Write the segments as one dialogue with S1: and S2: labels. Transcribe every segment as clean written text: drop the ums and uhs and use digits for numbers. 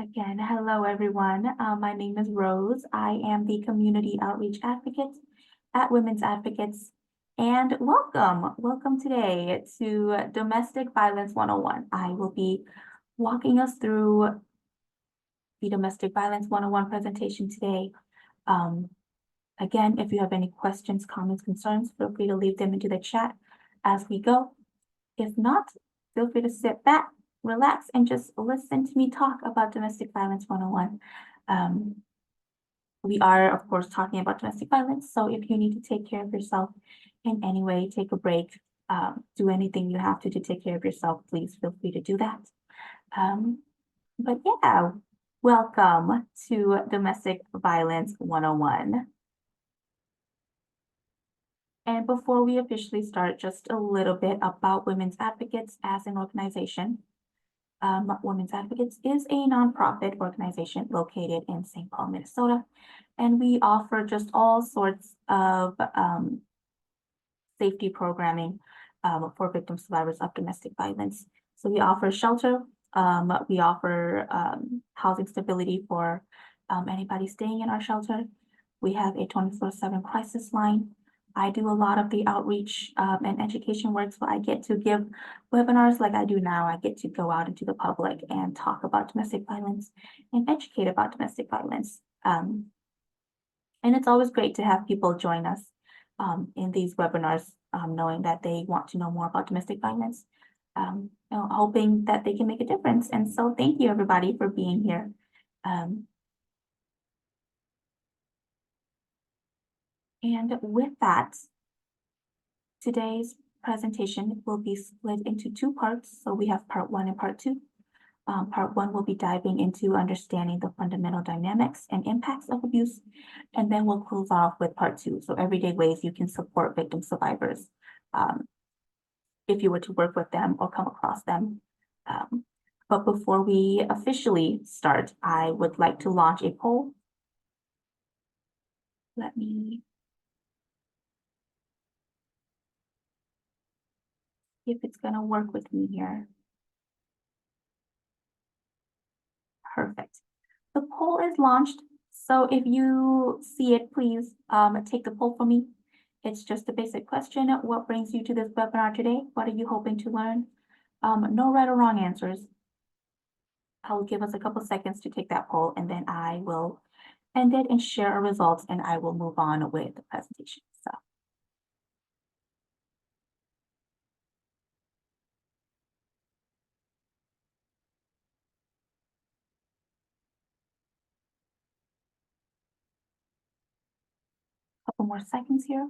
S1: Again, hello everyone. My name is Rose. I am the Community Outreach Advocate at Women's Advocates. And welcome today to Domestic Violence 101. I will be walking us through the Domestic Violence 101 presentation today. Again, if you have any questions, comments, concerns, feel free to leave them into the chat as we go. If not, feel free to sit back, relax, and just listen to me talk about Domestic Violence 101. We are, of course, talking about domestic violence. So if you need to take care of yourself in any way, take a break, do anything you have to take care of yourself, please feel free to do that. But yeah, welcome to Domestic Violence 101. And before we officially start, just a little bit about Women's Advocates as an organization. Women's Advocates is a nonprofit organization located in St. Paul, Minnesota, and we offer just all sorts of safety programming for victim survivors of domestic violence. So we offer shelter, we offer housing stability for anybody staying in our shelter. We have a 24/7 crisis line. I do a lot of the outreach and education work, so I get to give webinars like I do now. I get to go out into the public and talk about domestic violence and educate about domestic violence. And it's always great to have people join us in these webinars, knowing that they want to know more about domestic violence, hoping that they can make a difference. And so thank you everybody for being here. And with that, today's presentation will be split into two parts. So we have part one and part two. Part one will be diving into understanding the fundamental dynamics and impacts of abuse, and then we'll close off with part two. So everyday ways you can support victim survivors if you were to work with them or come across them. But before we officially start, I would like to launch a poll. Let me see if it's gonna work with me here. Perfect. The poll is launched. So if you see it, please take the poll for me. It's just a basic question. What brings you to this webinar today? What are you hoping to learn? No right or wrong answers. I'll give us a couple seconds to take that poll, and then I will end it and share our results, and I will move on with the presentation. So. Couple more seconds here.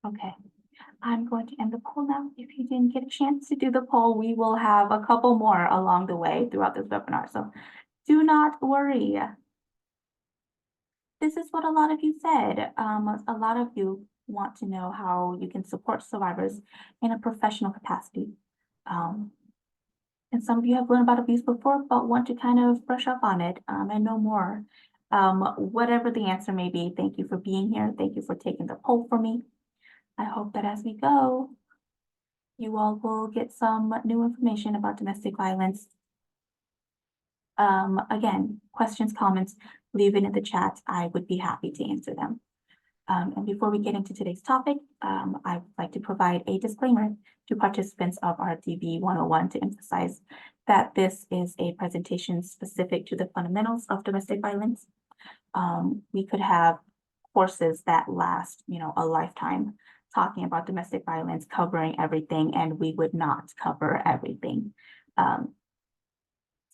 S1: Okay, I'm going to end the poll now. If you didn't get a chance to do the poll, we will have a couple more along the way throughout this webinar. So do not worry. This is what a lot of you said. A lot of you want to know how you can support survivors in a professional capacity. And some of you have learned about abuse before, but want to kind of brush up on it and know more. Whatever the answer may be, thank you for being here. Thank you for taking the poll for me. I hope that as we go, you all will get some new information about domestic violence. Again, questions, comments, leave it in the chat. I would be happy to answer them. And before we get into today's topic, I'd like to provide a disclaimer to participants of our DV 101 to emphasize that this is a presentation specific to the fundamentals of domestic violence. We could have courses that last, a lifetime talking about domestic violence, covering everything, and we would not cover everything.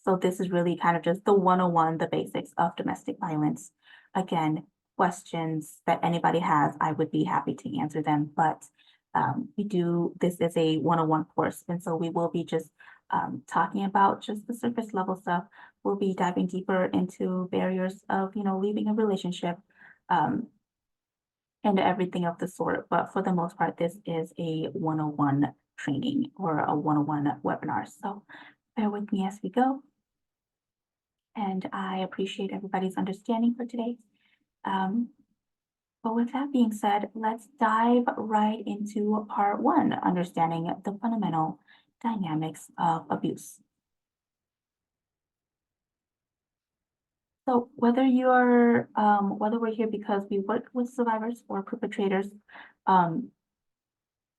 S1: So this is really kind of just the 101, the basics of domestic violence. Again, questions that anybody has, I would be happy to answer them, but this is a 101 course, and so we will be just talking about just the surface level stuff. We'll be diving deeper into barriers of, leaving a relationship and everything of the sort, but for the most part, this is a 101 training or a 101 webinar, so bear with me as we go. And I appreciate everybody's understanding for today. But with that being said, let's dive right into part one, understanding the fundamental dynamics of abuse. So whether we're here because we work with survivors or perpetrators, um,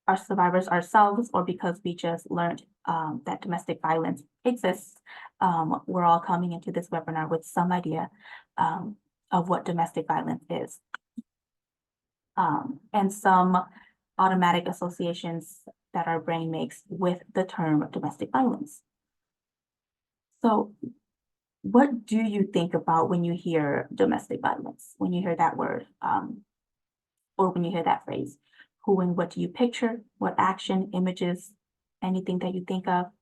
S1: are survivors ourselves, or because we just learned that domestic violence exists, we're all coming into this webinar with some idea um, of what domestic violence is, and some automatic associations that our brain makes with the term domestic violence. So what do you think about when you hear domestic violence, when you hear that word, or when you hear that phrase? Who and what do you picture? What action, images, anything that you think of?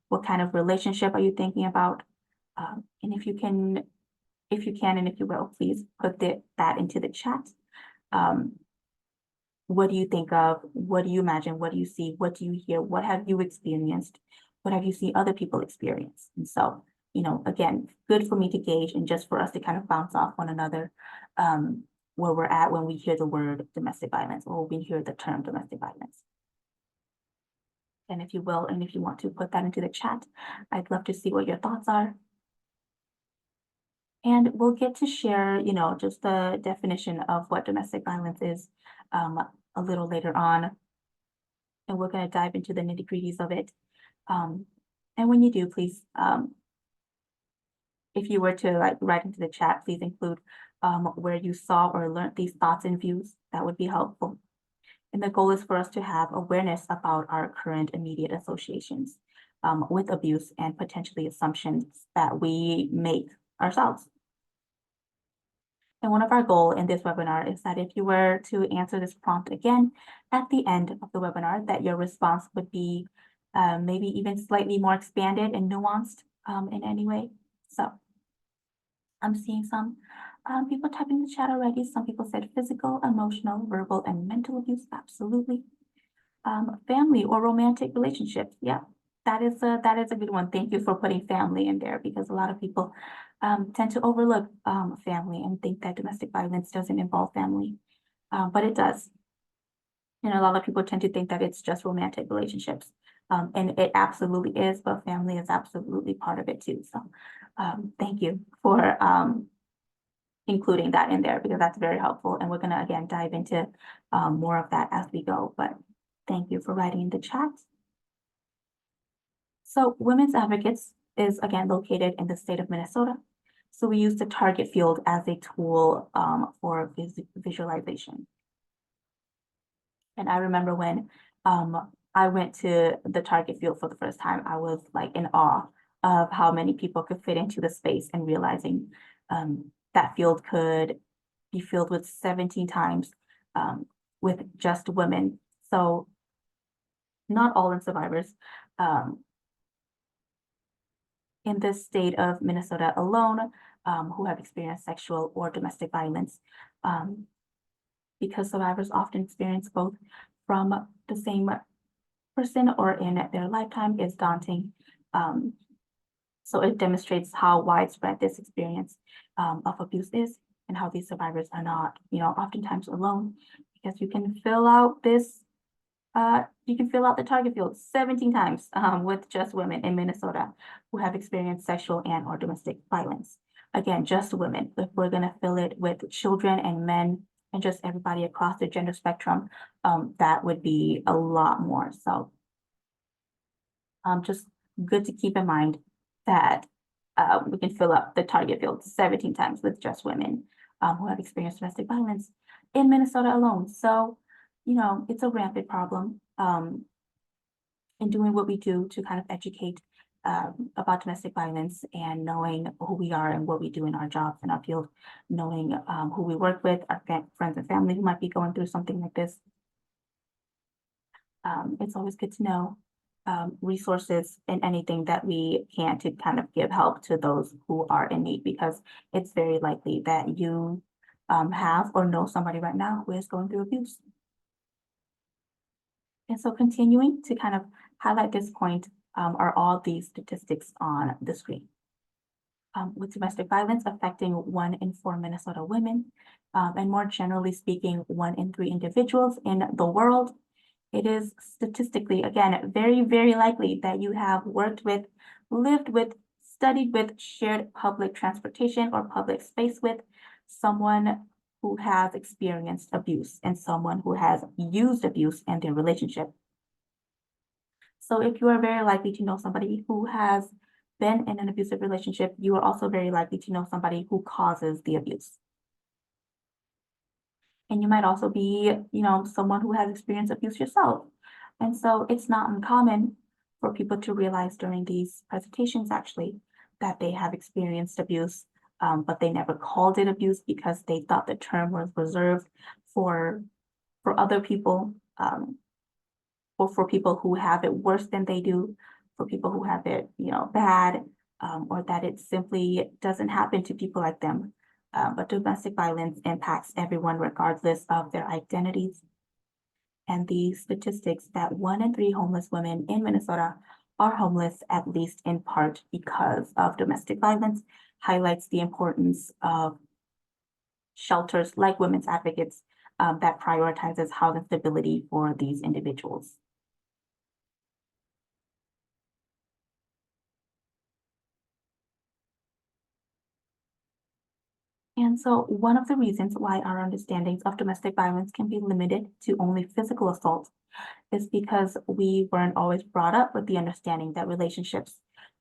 S1: What kind of relationship are you thinking about? And if you can, and if you will, please put that into the chat. What do you think of? What do you imagine? What do you see? What do you hear? What have you experienced? What have you seen other people experience? And so, again, good for me to gauge and just for us to kind of bounce off one another, where we're at when we hear the word domestic violence or we hear the term domestic violence. And if you will, and if you want to put that into the chat, I'd love to see what your thoughts are. And we'll get to share, just the definition of what domestic violence is a little later on. And we're going to dive into the nitty-gritties of it. And when you do, please, if you were to write into the chat, please include where you saw or learned these thoughts and views. That would be helpful. And the goal is for us to have awareness about our current immediate associations with abuse and potentially assumptions that we make ourselves. And one of our goals in this webinar is that if you were to answer this prompt again at the end of the webinar, that your response would be maybe even slightly more expanded and nuanced in any way. So I'm seeing some people typing in the chat already. Some people said physical, emotional, verbal, and mental abuse. Absolutely. Family or romantic relationships. Yeah, that is a good one. Thank you for putting family in there, because a lot of people tend to overlook family and think that domestic violence doesn't involve family, but it does. And a lot of people tend to think that it's just romantic relationships, and it absolutely is, but family is absolutely part of it too. So thank you for including that in there, because that's very helpful. And we're going to, again, dive into more of that as we go. But thank you for writing in the chat. So Women's Advocates is, again, located in the state of Minnesota. So we use the target field as a tool for visualization. And I remember when I went to the target field for the first time, I was like in awe of how many people could fit into the space, and realizing that field could be filled with 17 times with just women. So not all in survivors. In the state of Minnesota alone, who have experienced sexual or domestic violence, because survivors often experience both from the same person or in their lifetime, is daunting. So it demonstrates how widespread this experience of abuse is, and how these survivors are not, oftentimes alone, because you can fill out the target field 17 times with just women in Minnesota who have experienced sexual and or domestic violence. Again, just women. If we're going to fill it with children and men and just everybody across the gender spectrum, that would be a lot more. So just good to keep in mind that we can fill up the target field 17 times with just women who have experienced domestic violence in Minnesota alone. So, it's a rampant problem. And doing what we do to kind of educate about domestic violence, and knowing who we are and what we do in our jobs in our field, knowing who we work with, our friends and family who might be going through something like this. It's always good to know resources and anything that we can to kind of give help to those who are in need, because it's very likely that you have or know somebody right now who is going through abuse. And so continuing to kind of highlight this point are all these statistics on the screen. with domestic violence affecting 1 in 4 Minnesota women, and more generally speaking, 1 in 3 individuals in the world. It is statistically, again, very, very likely that you have worked with, lived with, studied with, shared public transportation or public space with someone who has experienced abuse and someone who has used abuse in their relationship. So if you are very likely to know somebody who has been in an abusive relationship, you are also very likely to know somebody who causes the abuse. And you might also be, someone who has experienced abuse yourself. And so it's not uncommon for people to realize during these presentations actually that they have experienced abuse, but they never called it abuse because they thought the term was reserved for other people, or for people who have it worse than they do, for people who have it, bad, or that it simply doesn't happen to people like them. But domestic violence impacts everyone regardless of their identities. And the statistics that 1 in 3 homeless women in Minnesota are homeless, at least in part because of domestic violence, highlights the importance of shelters like Women's Advocates that prioritizes housing stability for these individuals. And so one of the reasons why our understandings of domestic violence can be limited to only physical assault is because we weren't always brought up with the understanding that relationships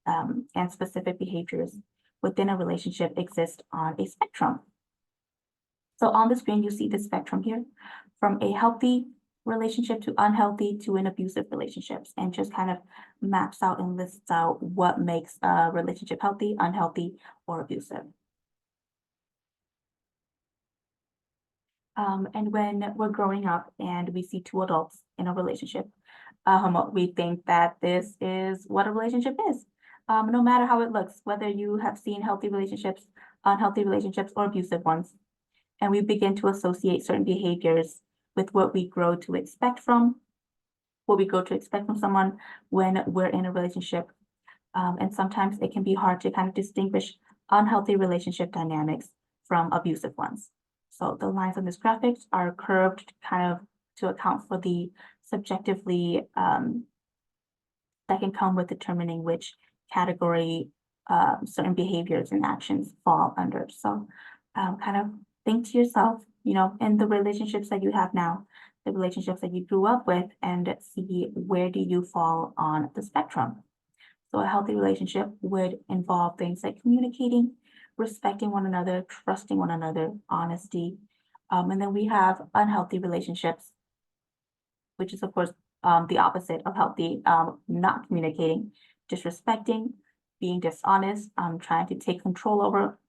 S1: and specific behaviors within a relationship exist on a spectrum. So on the screen, you see the spectrum here from a healthy relationship to unhealthy to an abusive relationships, and just kind of maps out and lists out what makes a relationship healthy, unhealthy, or abusive. And when we're growing up and we see 2 adults in a relationship, we think that this is what a relationship is. No matter how it looks, whether you have seen healthy relationships, unhealthy relationships, or abusive ones. And we begin to associate certain behaviors with what we grow to expect from, someone when we're in a relationship. And sometimes it can be hard to kind of distinguish unhealthy relationship dynamics from abusive ones. So the lines on this graphic are curved kind of to account for the subjectively that can come with determining which category certain behaviors and actions fall under. So kind of think to yourself, in the relationships that you have now, the relationships that you grew up with, and see where do you fall on the spectrum. So a healthy relationship would involve things like communicating, respecting one another, trusting one another, honesty. And then we have unhealthy relationships, which is of course the opposite of healthy, not communicating, disrespecting, being dishonest, trying to take control over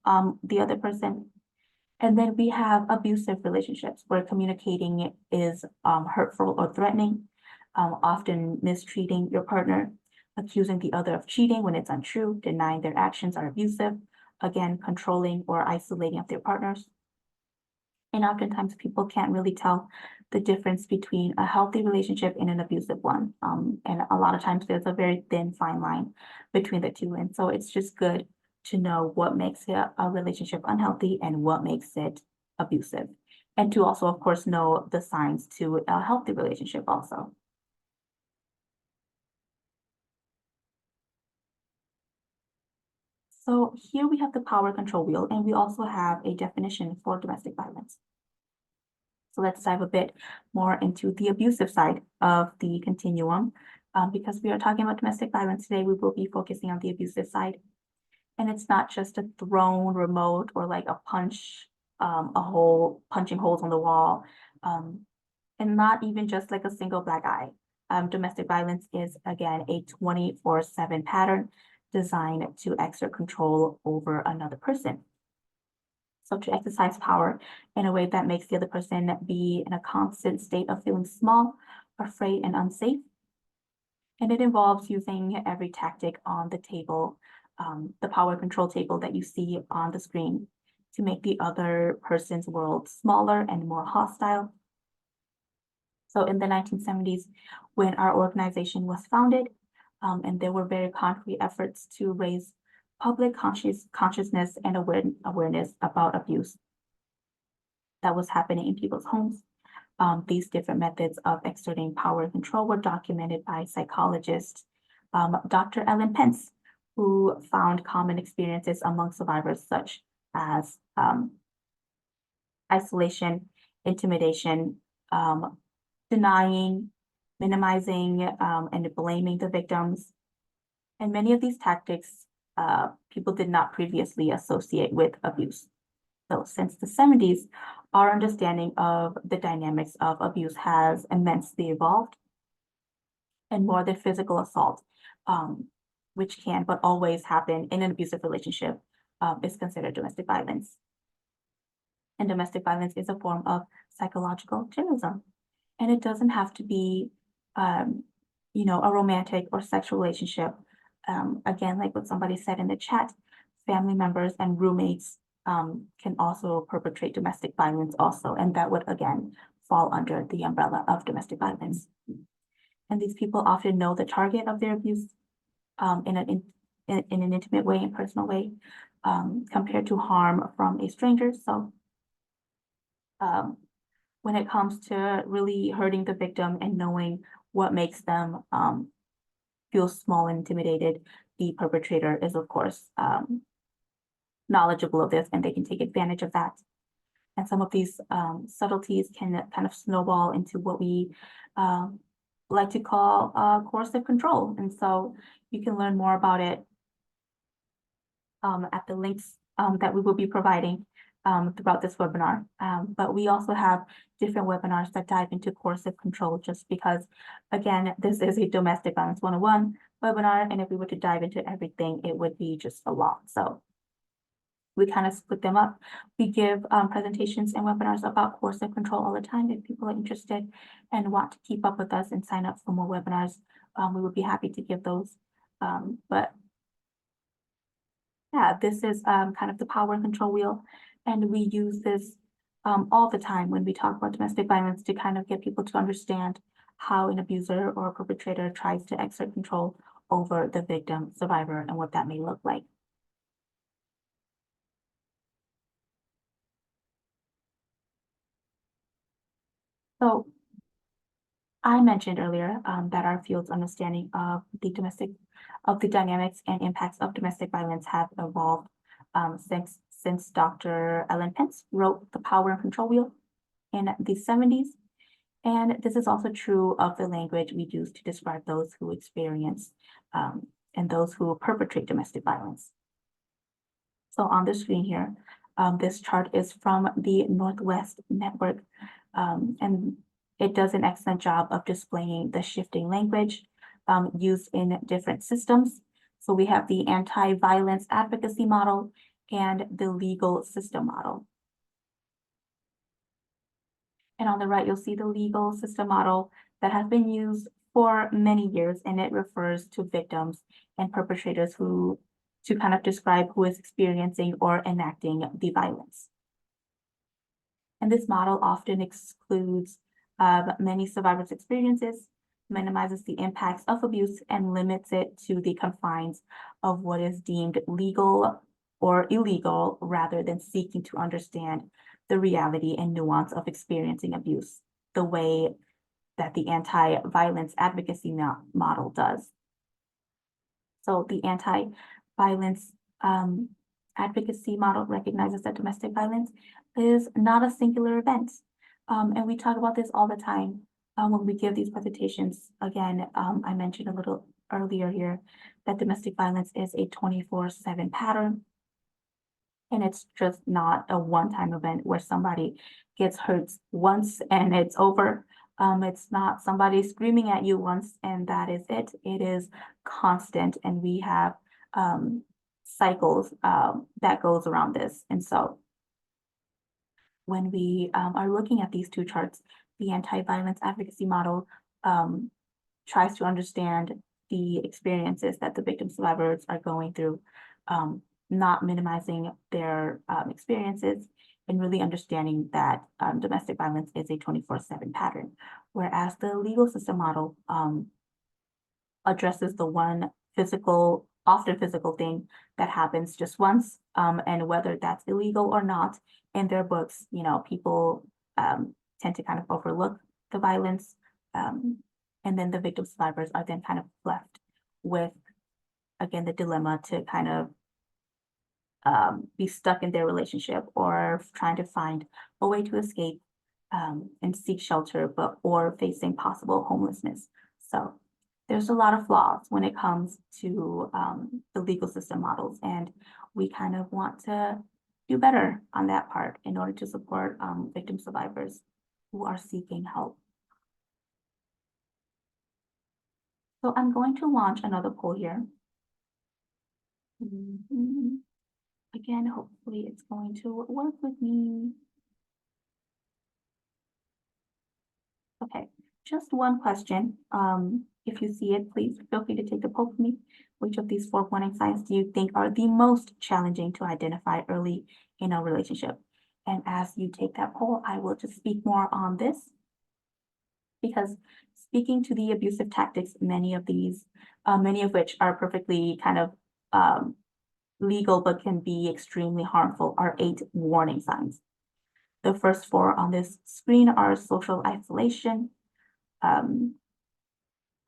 S1: the other person. And then we have abusive relationships where communicating is hurtful or threatening, often mistreating your partner, accusing the other of cheating when it's untrue, denying their actions are abusive, again, controlling or isolating of their partners. And oftentimes people can't really tell the difference between a healthy relationship and an abusive one. And a lot of times there's a very thin, fine line between the two. And so it's just good to know what makes a relationship unhealthy and what makes it abusive. And to also, of course, know the signs to a healthy relationship also. So here we have the power control wheel, and we also have a definition for domestic violence. So let's dive a bit more into the abusive side of the continuum. Because we are talking about domestic violence today, we will be focusing on the abusive side. And it's not just a thrown remote or like a punching holes on the wall, and not even just like a single black eye. Domestic violence is, again, a 24/7 pattern designed to exert control over another person. So to exercise power in a way that makes the other person be in a constant state of feeling small, afraid, and unsafe. And it involves using every tactic on the table, the power control table that you see on the screen, to make the other person's world smaller and more hostile. So in the 1970s, when our organization was founded, and there were very concrete efforts to raise public consciousness and awareness about abuse that was happening in people's homes. These different methods of exerting power and control were documented by psychologist Dr. Ellen Pence, who found common experiences among survivors such as isolation, intimidation, denying, minimizing, and blaming the victims. And many of these tactics people did not previously associate with abuse. So since the 70s, our understanding of the dynamics of abuse has immensely evolved, and more than physical assault, which can but always happen in an abusive relationship, is considered domestic violence. And domestic violence is a form of psychological terrorism. And it doesn't have to be, a romantic or sexual relationship. Again, like what somebody said in the chat, family members and roommates can also perpetrate domestic violence also, and that would again fall under the umbrella of domestic violence. And these people often know the target of their abuse in an intimate way and personal way, compared to harm from a stranger. So when it comes to really hurting the victim and knowing what makes them feel small and intimidated, the perpetrator is of course knowledgeable of this, and they can take advantage of that. And some of these subtleties can kind of snowball into what we like to call coercive control. And so you can learn more about it at the links that we will be providing throughout this webinar. But we also have different webinars that dive into coercive control, just because, again, this is a domestic violence 101 webinar, and if we were to dive into everything, it would be just a lot. So we kind of split them up. We give presentations and webinars about coercive control all the time. If people are interested and want to keep up with us and sign up for more webinars, we would be happy to give those. But yeah, this is kind of the power and control wheel. And we use this all the time when we talk about domestic violence to kind of get people to understand how an abuser or a perpetrator tries to exert control over the victim, survivor, and what that may look like. So I mentioned earlier that our field's understanding of the dynamics and impacts of domestic violence have evolved since Dr. Ellen Pence wrote The Power and Control Wheel in the 70s. And this is also true of the language we use to describe those who experience and those who perpetrate domestic violence. So on the screen here, this chart is from the Northwest Network, and it does an excellent job of displaying the shifting language used in different systems. So we have the anti-violence advocacy model and the legal system model. And on the right, you'll see the legal system model that has been used for many years, and it refers to victims and perpetrators to kind of describe who is experiencing or enacting the violence. And this model often excludes many survivors' experiences, minimizes the impacts of abuse, and limits it to the confines of what is deemed legal or illegal, rather than seeking to understand the reality and nuance of experiencing abuse, the way that the anti-violence advocacy model does. So the anti-violence advocacy model recognizes that domestic violence is not a singular event. And we talk about this all the time when we give these presentations. Again, I mentioned a little earlier here that domestic violence is a 24/7 pattern. And it's just not a one-time event where somebody gets hurt once and it's over. It's not somebody screaming at you once and that is it. It is constant, and we have cycles that goes around this. And so when we are looking at these two charts, the anti-violence advocacy model tries to understand the experiences that the victim survivors are going through, not minimizing their experiences, and really understanding that domestic violence is a 24/7 pattern, whereas the legal system model addresses the one physical often physical thing that happens just once, and whether that's illegal or not, in their books, people tend to kind of overlook the violence. And then the victim survivors are then kind of left with, again, the dilemma to kind of be stuck in their relationship or trying to find a way to escape and seek shelter, or facing possible homelessness. So there's a lot of flaws when it comes to the legal system models, and we kind of want to do better on that part in order to support victim survivors who are seeking help. So I'm going to launch another poll here. Again, hopefully it's going to work with me. Okay, just one question. If you see it, please feel free to take the poll for me. Which of these 4 warning signs do you think are the most challenging to identify early in a relationship? And as you take that poll, I will just speak more on this, because speaking to the abusive tactics, many of which are perfectly kind of legal but can be extremely harmful, are 8 warning signs. The first 4 on this screen are social isolation,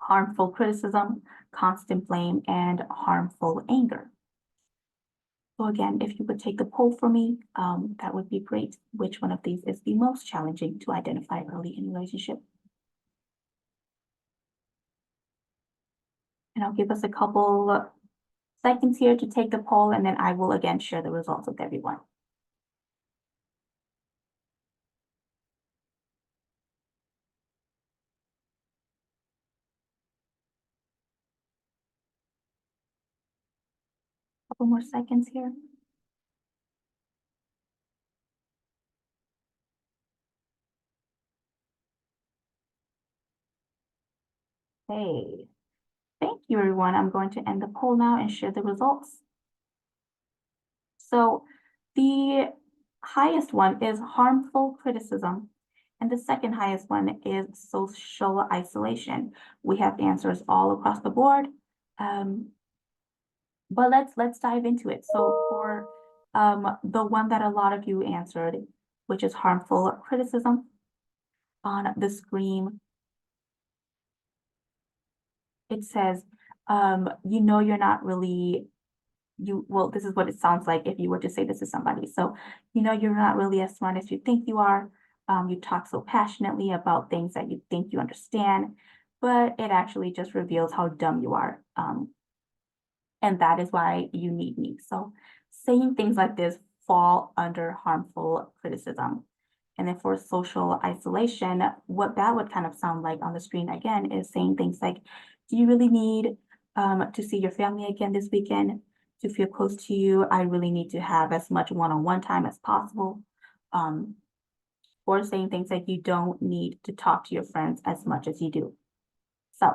S1: harmful criticism, constant blame, and harmful anger. So again, if you would take the poll for me, that would be great. Which one of these is the most challenging to identify early in a relationship? And I'll give us a couple seconds here to take the poll, and then I will again share the results with everyone. Couple more seconds here. Hey, thank you, everyone. I'm going to end the poll now and share the results. So the highest one is harmful criticism, and the second highest one is social isolation. We have answers all across the board, but let's dive into it. So for the one that a lot of you answered, which is harmful criticism, on the screen it says, you're not really well, this is what it sounds like if you were to say this to somebody. So, you're not really as smart as you think you are. You talk so passionately about things that you think you understand, but it actually just reveals how dumb you are. And that is why you need me. So saying things like this fall under harmful criticism. And then for social isolation, what that would kind of sound like on the screen again is saying things like, do you really need to see your family again this weekend to feel close to you? I really need to have as much one-on-one time as possible. Or saying things like, you don't need to talk to your friends as much as you do. So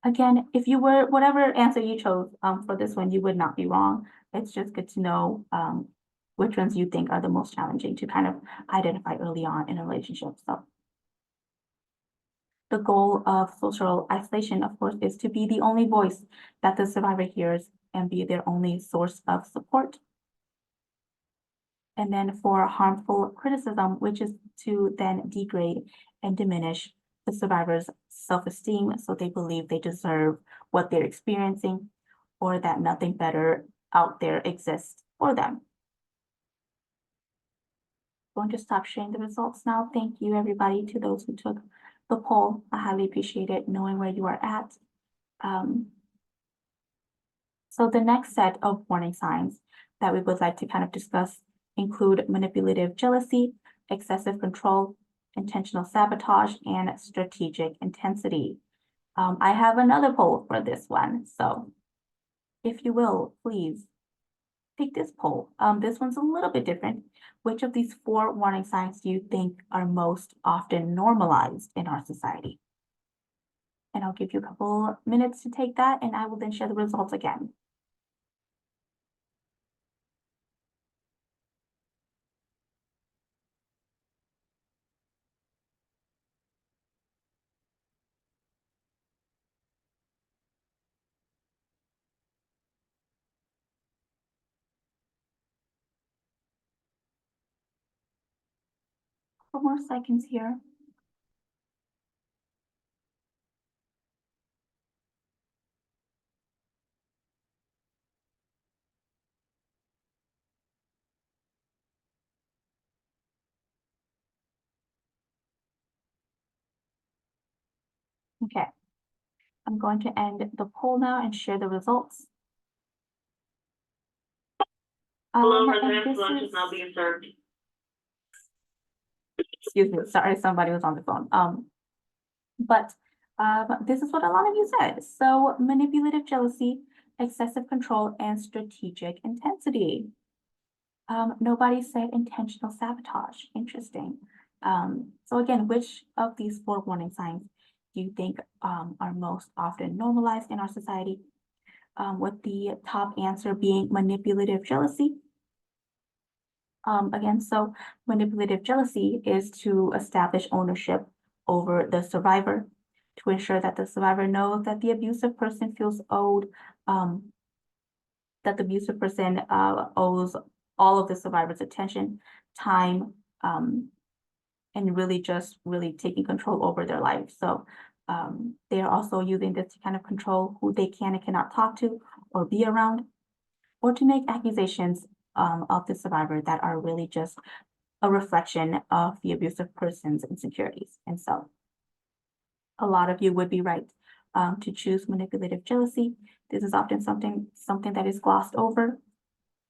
S1: again, if you were, whatever answer you chose for this one, you would not be wrong. It's just good to know which ones you think are the most challenging to kind of identify early on in a relationship. So the goal of social isolation, of course, is to be the only voice that the survivor hears and be their only source of support. And then for harmful criticism, which is to then degrade and diminish the survivor's self-esteem, so they believe they deserve what they're experiencing, or that nothing better out there exists for them. Going to stop sharing the results now. Thank you, everybody, to those who took the poll. I highly appreciate it, knowing where you are at. So the next set of warning signs that we would like to kind of discuss include manipulative jealousy, excessive control, intentional sabotage, and strategic intensity. I have another poll for this one, so if you will, please take this poll. This one's a little bit different. Which of these 4 warning signs do you think are most often normalized in our society? And I'll give you a couple minutes to take that, and I will then share the results again. couple more seconds here. Okay, I'm going to end the poll now and share the results.
S2: Hello,
S1: and
S2: residential
S1: this
S2: lunch
S1: is-
S2: is now being served.
S1: Excuse me, sorry, somebody was on the phone. But this is what a lot of you said. So manipulative jealousy, excessive control, and strategic intensity. Nobody said intentional sabotage. Interesting. So again, which of these 4 warning signs do you think are most often normalized in our society? With the top answer being manipulative jealousy. Again, so manipulative jealousy is to establish ownership over the survivor, to ensure that the survivor knows that the abusive person feels owed, that the abusive person owes all of the survivor's attention, time, and really just really taking control over their life. So they are also using this to kind of control who they can and cannot talk to or be around, or to make accusations of the survivor that are really just a reflection of the abusive person's insecurities. And so a lot of you would be right to choose manipulative jealousy. This is often something that is glossed over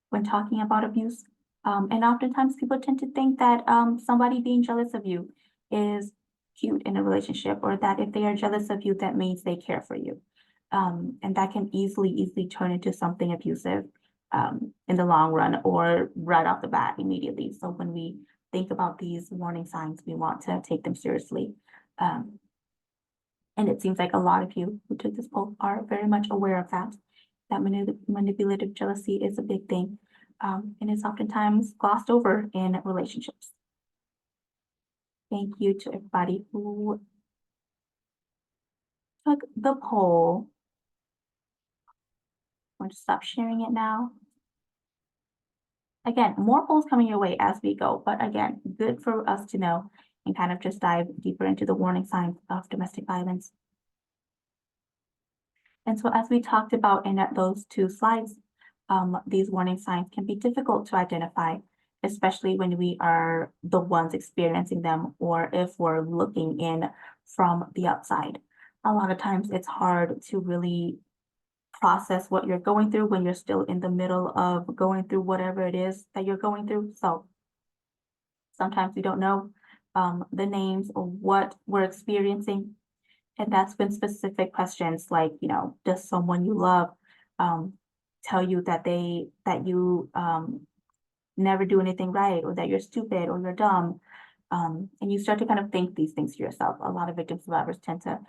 S1: when talking about abuse. And oftentimes people tend to think that somebody being jealous of you is cute in a relationship, or that if they are jealous of you, that means they care for you. And that can easily turn into something abusive in the long run, or right off the bat immediately. So when we think about these warning signs, we want to take them seriously. And it seems like a lot of you who took this poll are very much aware of that manipulative jealousy is a big thing, and is oftentimes glossed over in relationships. Thank you to everybody who took the poll. I'm going to stop sharing it now. Again, more polls coming your way as we go, but again, good for us to know and kind of just dive deeper into the warning signs of domestic violence. And so as we talked about in those 2 slides, these warning signs can be difficult to identify, especially when we are the ones experiencing them, or if we're looking in from the outside. A lot of times it's hard to really process what you're going through when you're still in the middle of going through whatever it is that you're going through. So sometimes we don't know the names or what we're experiencing. And that's when specific questions like, does someone you love tell you that you never do anything right, or that you're stupid or you're dumb? And you start to kind of think these things to yourself. A lot of victim survivors tend to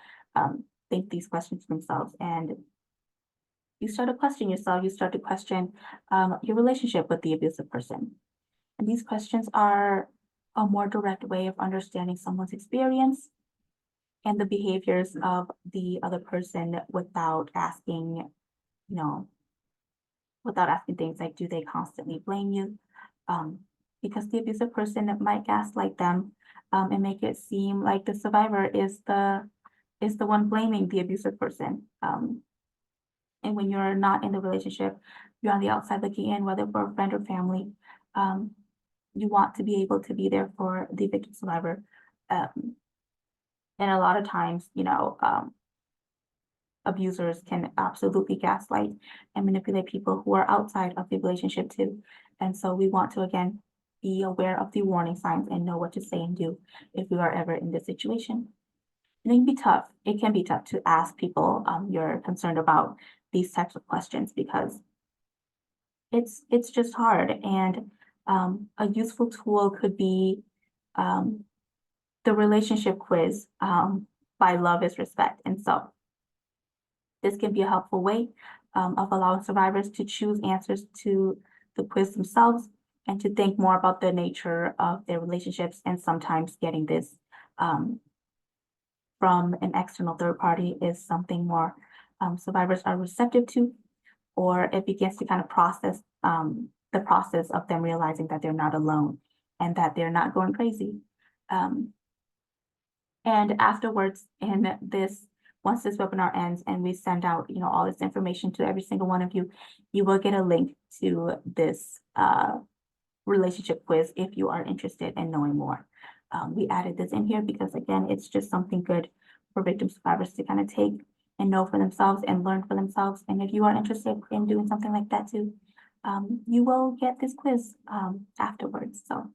S1: think these questions to themselves, and you start to question yourself. You start to question your relationship with the abusive person. And these questions are a more direct way of understanding someone's experience and the behaviors of the other person without asking, without asking things like, do they constantly blame you? Because the abusive person might gaslight them and make it seem like the survivor is the one blaming the abusive person. And when you're not in the relationship, you're on the outside looking in, whether for a friend or family, you want to be able to be there for the victim survivor. And a lot of times, abusers can absolutely gaslight and manipulate people who are outside of the relationship too. And so we want to, again, be aware of the warning signs and know what to say and do if we are ever in this situation. And it can be tough. It can be tough to ask people you're concerned about these types of questions, because it's just hard. And a useful tool could be the relationship quiz by Love is Respect. And so this can be a helpful way of allowing survivors to choose answers to the quiz themselves, and to think more about the nature of their relationships. And sometimes getting this from an external third party is something more survivors are receptive to, or it begins to kind of process the process of them realizing that they're not alone and that they're not going crazy. And afterwards, once this webinar ends and we send out, all this information to every single one of you, you will get a link to this relationship quiz if you are interested in knowing more. We added this in here because, again, it's just something good for victim survivors to kind of take and know for themselves and learn for themselves. And if you are interested in doing something like that too, you will get this quiz afterwards. So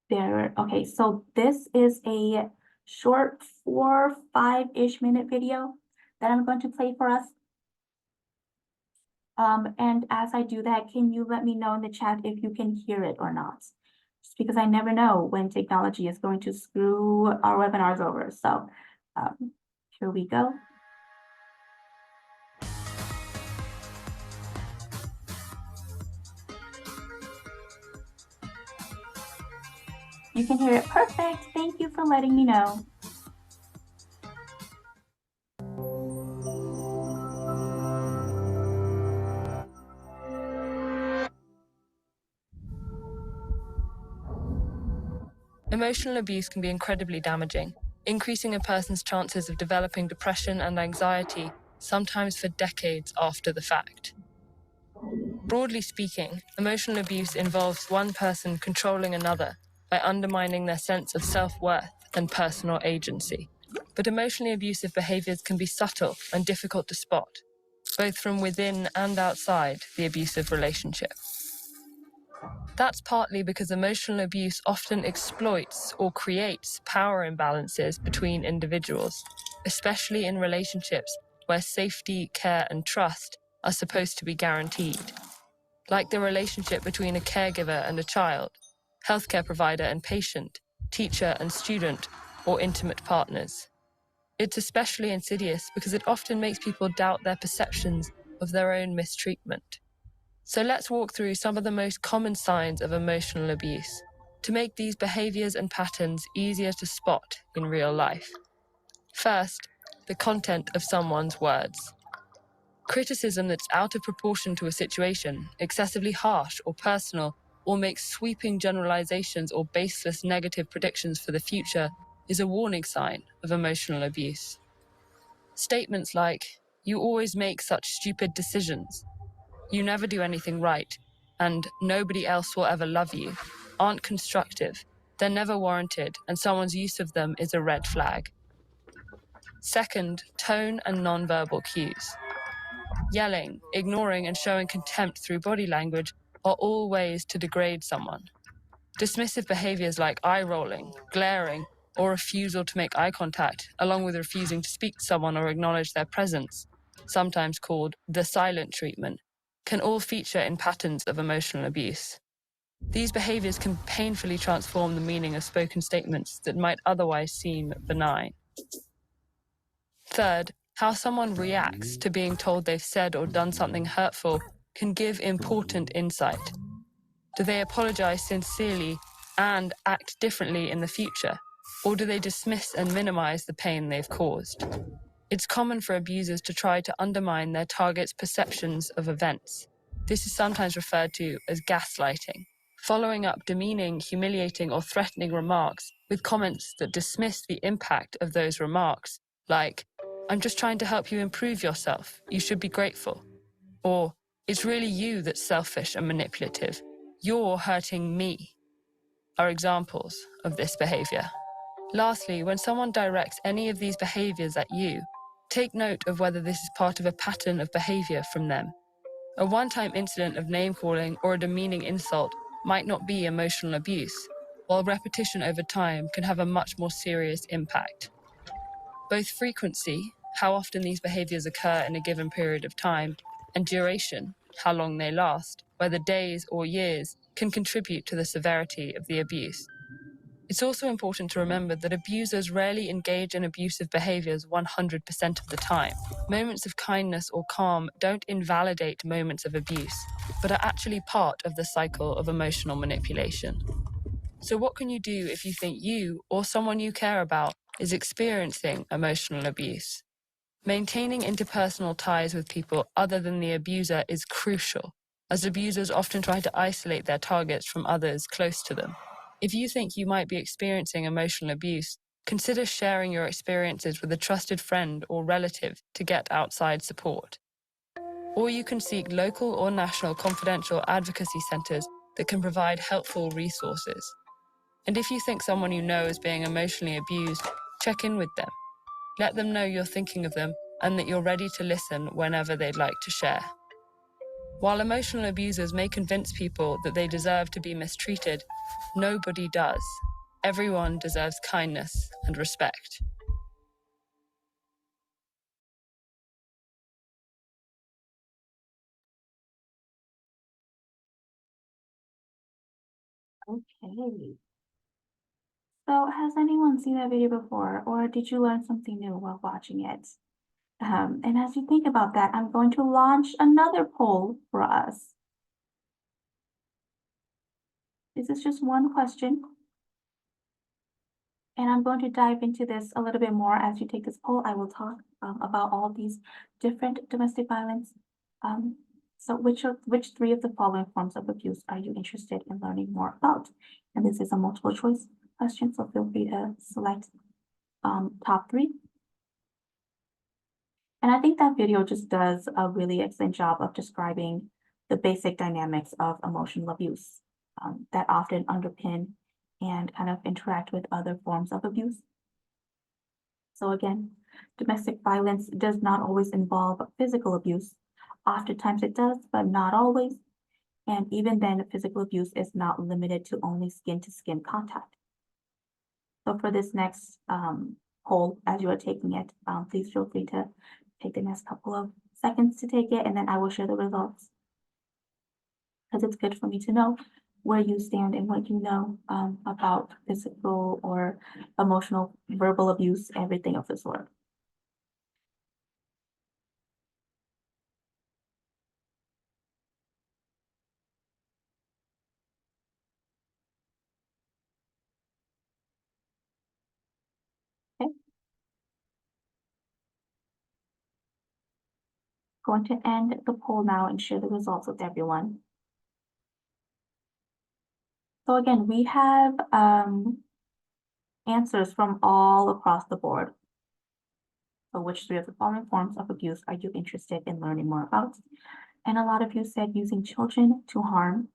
S1: there. Okay, so this is a short 4-5-ish minute video that I'm going to play for us. And as I do that, can you let me know in the chat if you can hear it or not? Just because I never know when technology is going to screw our webinars over. So here we go. You can hear it. Perfect. Thank you for letting me know.
S3: Emotional abuse can be incredibly damaging, increasing a person's chances of developing depression and anxiety, sometimes for decades after the fact. Broadly speaking, emotional abuse involves one person controlling another by undermining their sense of self-worth and personal agency. But emotionally abusive behaviors can be subtle and difficult to spot, both from within and outside the abusive relationship. That's partly because emotional abuse often exploits or creates power imbalances between individuals, especially in relationships where safety, care, and trust are supposed to be guaranteed. Like the relationship between a caregiver and a child, healthcare provider and patient, teacher and student, or intimate partners. It's especially insidious because it often makes people doubt their perceptions of their own mistreatment. So let's walk through some of the most common signs of emotional abuse to make these behaviors and patterns easier to spot in real life. First, the content of someone's words. Criticism that's out of proportion to a situation, excessively harsh or personal, or makes sweeping generalizations or baseless negative predictions for the future is a warning sign of emotional abuse. Statements like, "You always make such stupid decisions," "You never do anything right," and "nobody else will ever love you," aren't constructive, they're never warranted, and someone's use of them is a red flag. Second, tone and nonverbal cues. Yelling, ignoring, and showing contempt through body language are all ways to degrade someone. Dismissive behaviors like eye-rolling, glaring, or refusal to make eye contact, along with refusing to speak to someone or acknowledge their presence, sometimes called the silent treatment, can all feature in patterns of emotional abuse. These behaviors can painfully transform the meaning of spoken statements that might otherwise seem benign. Third, how someone reacts to being told they've said or done something hurtful can give important insight. Do they apologize sincerely and act differently in the future? Or do they dismiss and minimize the pain they've caused? It's common for abusers to try to undermine their target's perceptions of events. This is sometimes referred to as gaslighting, following up demeaning, humiliating, or threatening remarks with comments that dismiss the impact of those remarks, like, "I'm just trying to help you improve yourself. You should be grateful." Or, "It's really you that's selfish and manipulative. You're hurting me," are examples of this behavior. Lastly, when someone directs any of these behaviors at you, take note of whether this is part of a pattern of behavior from them. A one-time incident of name-calling or a demeaning insult might not be emotional abuse, while repetition over time can have a much more serious impact. Both frequency, how often these behaviors occur in a given period of time, and duration, how long they last, whether days or years, can contribute to the severity of the abuse. It's also important to remember that abusers rarely engage in abusive behaviors 100% of the time. Moments of kindness or calm don't invalidate moments of abuse, but are actually part of the cycle of emotional manipulation. So what can you do if you think you or someone you care about is experiencing emotional abuse? Maintaining interpersonal ties with people other than the abuser is crucial. as abusers often try to isolate their targets from others close to them. If you think you might be experiencing emotional abuse, consider sharing your experiences with a trusted friend or relative to get outside support. Or you can seek local or national confidential advocacy centres that can provide helpful resources. And if you think someone you know is being emotionally abused, check in with them. Let them know you're thinking of them and that you're ready to listen whenever they'd like to share. While emotional abusers may convince people that they deserve to be mistreated, nobody does. Everyone deserves kindness and respect.
S1: Okay. So has anyone seen that video before, or did you learn something new while watching it? And as you think about that, I'm going to launch another poll for us. This is just one question. And I'm going to dive into this a little bit more as you take this poll. I will talk about all these different domestic violence. So which three of the following forms of abuse are you interested in learning more about? And this is a multiple choice question, so feel free to select top three. And I think that video just does a really excellent job of describing the basic dynamics of emotional abuse that often underpin and kind of interact with other forms of abuse. So again, domestic violence does not always involve physical abuse. Oftentimes it does, but not always. And even then, physical abuse is not limited to only skin-to-skin contact. So for this next poll, as you are taking it, please feel free to take the next couple of seconds to take it, and then I will share the results. Because it's good for me to know where you stand and what you know about physical or emotional, verbal abuse, everything of the sort. Okay. Going to end the poll now and share the results with everyone. So again, we have answers from all across the board. So which three of the following forms of abuse are you interested in learning more about? And a lot of you said using children to harm,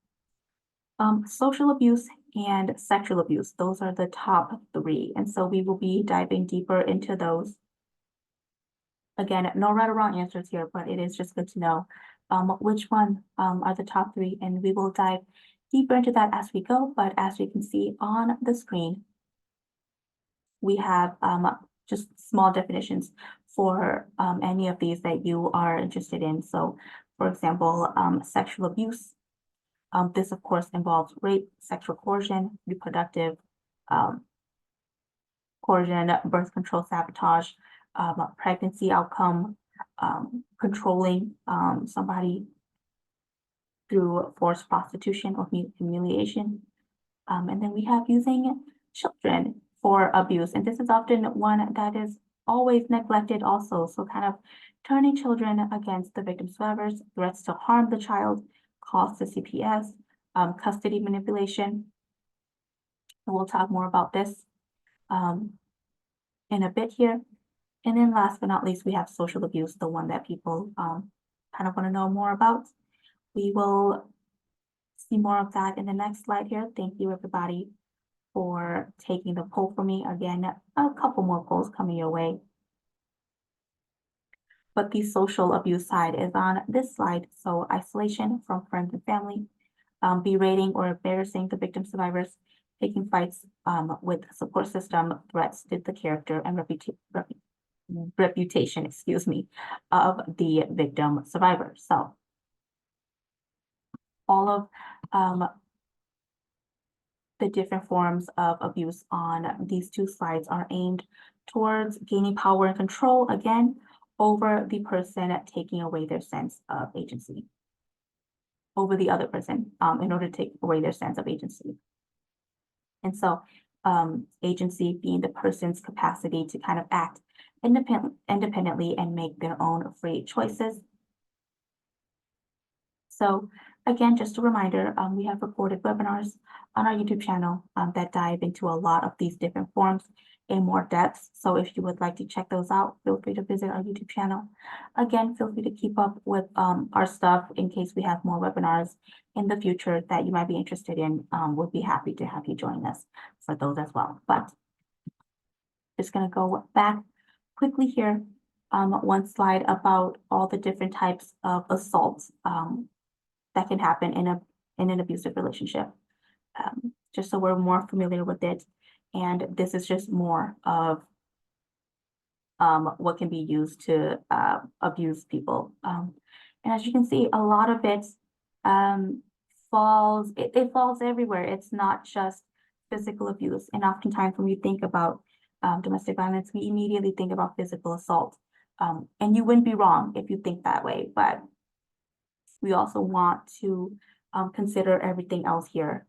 S1: social abuse, and sexual abuse. Those are the top three. And so we will be diving deeper into those. Again, no right or wrong answers here, but it is just good to know which one are the top three. And we will dive deeper into that as we go. But as you can see on the screen, we have just small definitions for any of these that you are interested in. So for example, sexual abuse. This of course involves rape, sexual coercion, reproductive coercion, birth control, sabotage, pregnancy outcome, controlling somebody through forced prostitution or humiliation. And then we have using children for abuse. And this is often one that is always neglected also. So kind of turning children against the victim survivors, threats to harm the child, calls to CPS, custody manipulation. And we'll talk more about this in a bit here. And then last but not least, we have social abuse, the one that people kind of want to know more about. We will see more of that in the next slide here. Thank you, everybody, for taking the poll for me. Again, a couple more polls coming your way. But the social abuse side is on this slide. So isolation from friends and family, berating or embarrassing the victim survivors, taking fights with support system, threats to the character and reputation, excuse me, of the victim survivor. So all of the different forms of abuse on these two slides are aimed towards gaining power and control, again, over the person, taking away their sense of agency, over the other person, in order to take away their sense of agency. And so agency being the person's capacity to kind of act independently and make their own free choices. So again, just a reminder, we have recorded webinars on our YouTube channel that dive into a lot of these different forms in more depth. So if you would like to check those out, feel free to visit our YouTube channel. Again, feel free to keep up with our stuff in case we have more webinars in the future that you might be interested in. We'll be happy to have you join us for those as well. But just going to go back quickly here. One slide about all the different types of assaults that can happen in an abusive relationship, just so we're more familiar with it. And this is just more of what can be used to abuse people. And as you can see, a lot of it falls everywhere. It's not just physical abuse. And oftentimes when we think about domestic violence, we immediately think about physical assault. And you wouldn't be wrong if you think that way, but we also want to consider everything else here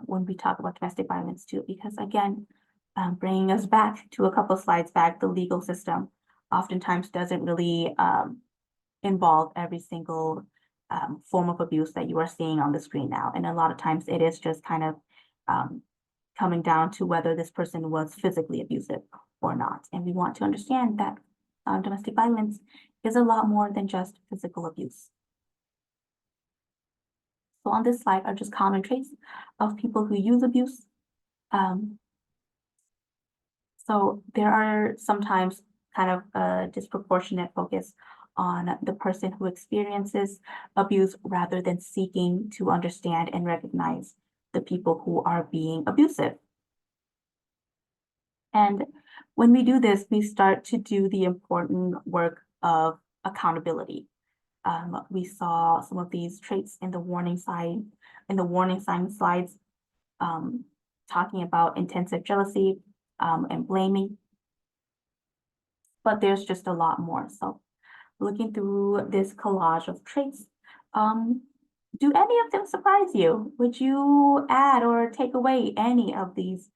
S1: when we talk about domestic violence too, because again, bringing us back to a couple slides back, the legal system oftentimes doesn't really involve every single form of abuse that you are seeing on the screen now. And a lot of times it is just kind of coming down to whether this person was physically abusive or not. And we want to understand that domestic violence is a lot more than just physical abuse. So on this slide are just common traits of people who use abuse. So there are sometimes kind of a disproportionate focus on the person who experiences abuse rather than seeking to understand and recognize the people who are being abusive. And when we do this, we start to do the important work of accountability. We saw some of these traits in the warning sign slides, talking about intensive jealousy and blaming. But there's just a lot more. So looking through this collage of traits, do any of them surprise you? Would you add or take away any of these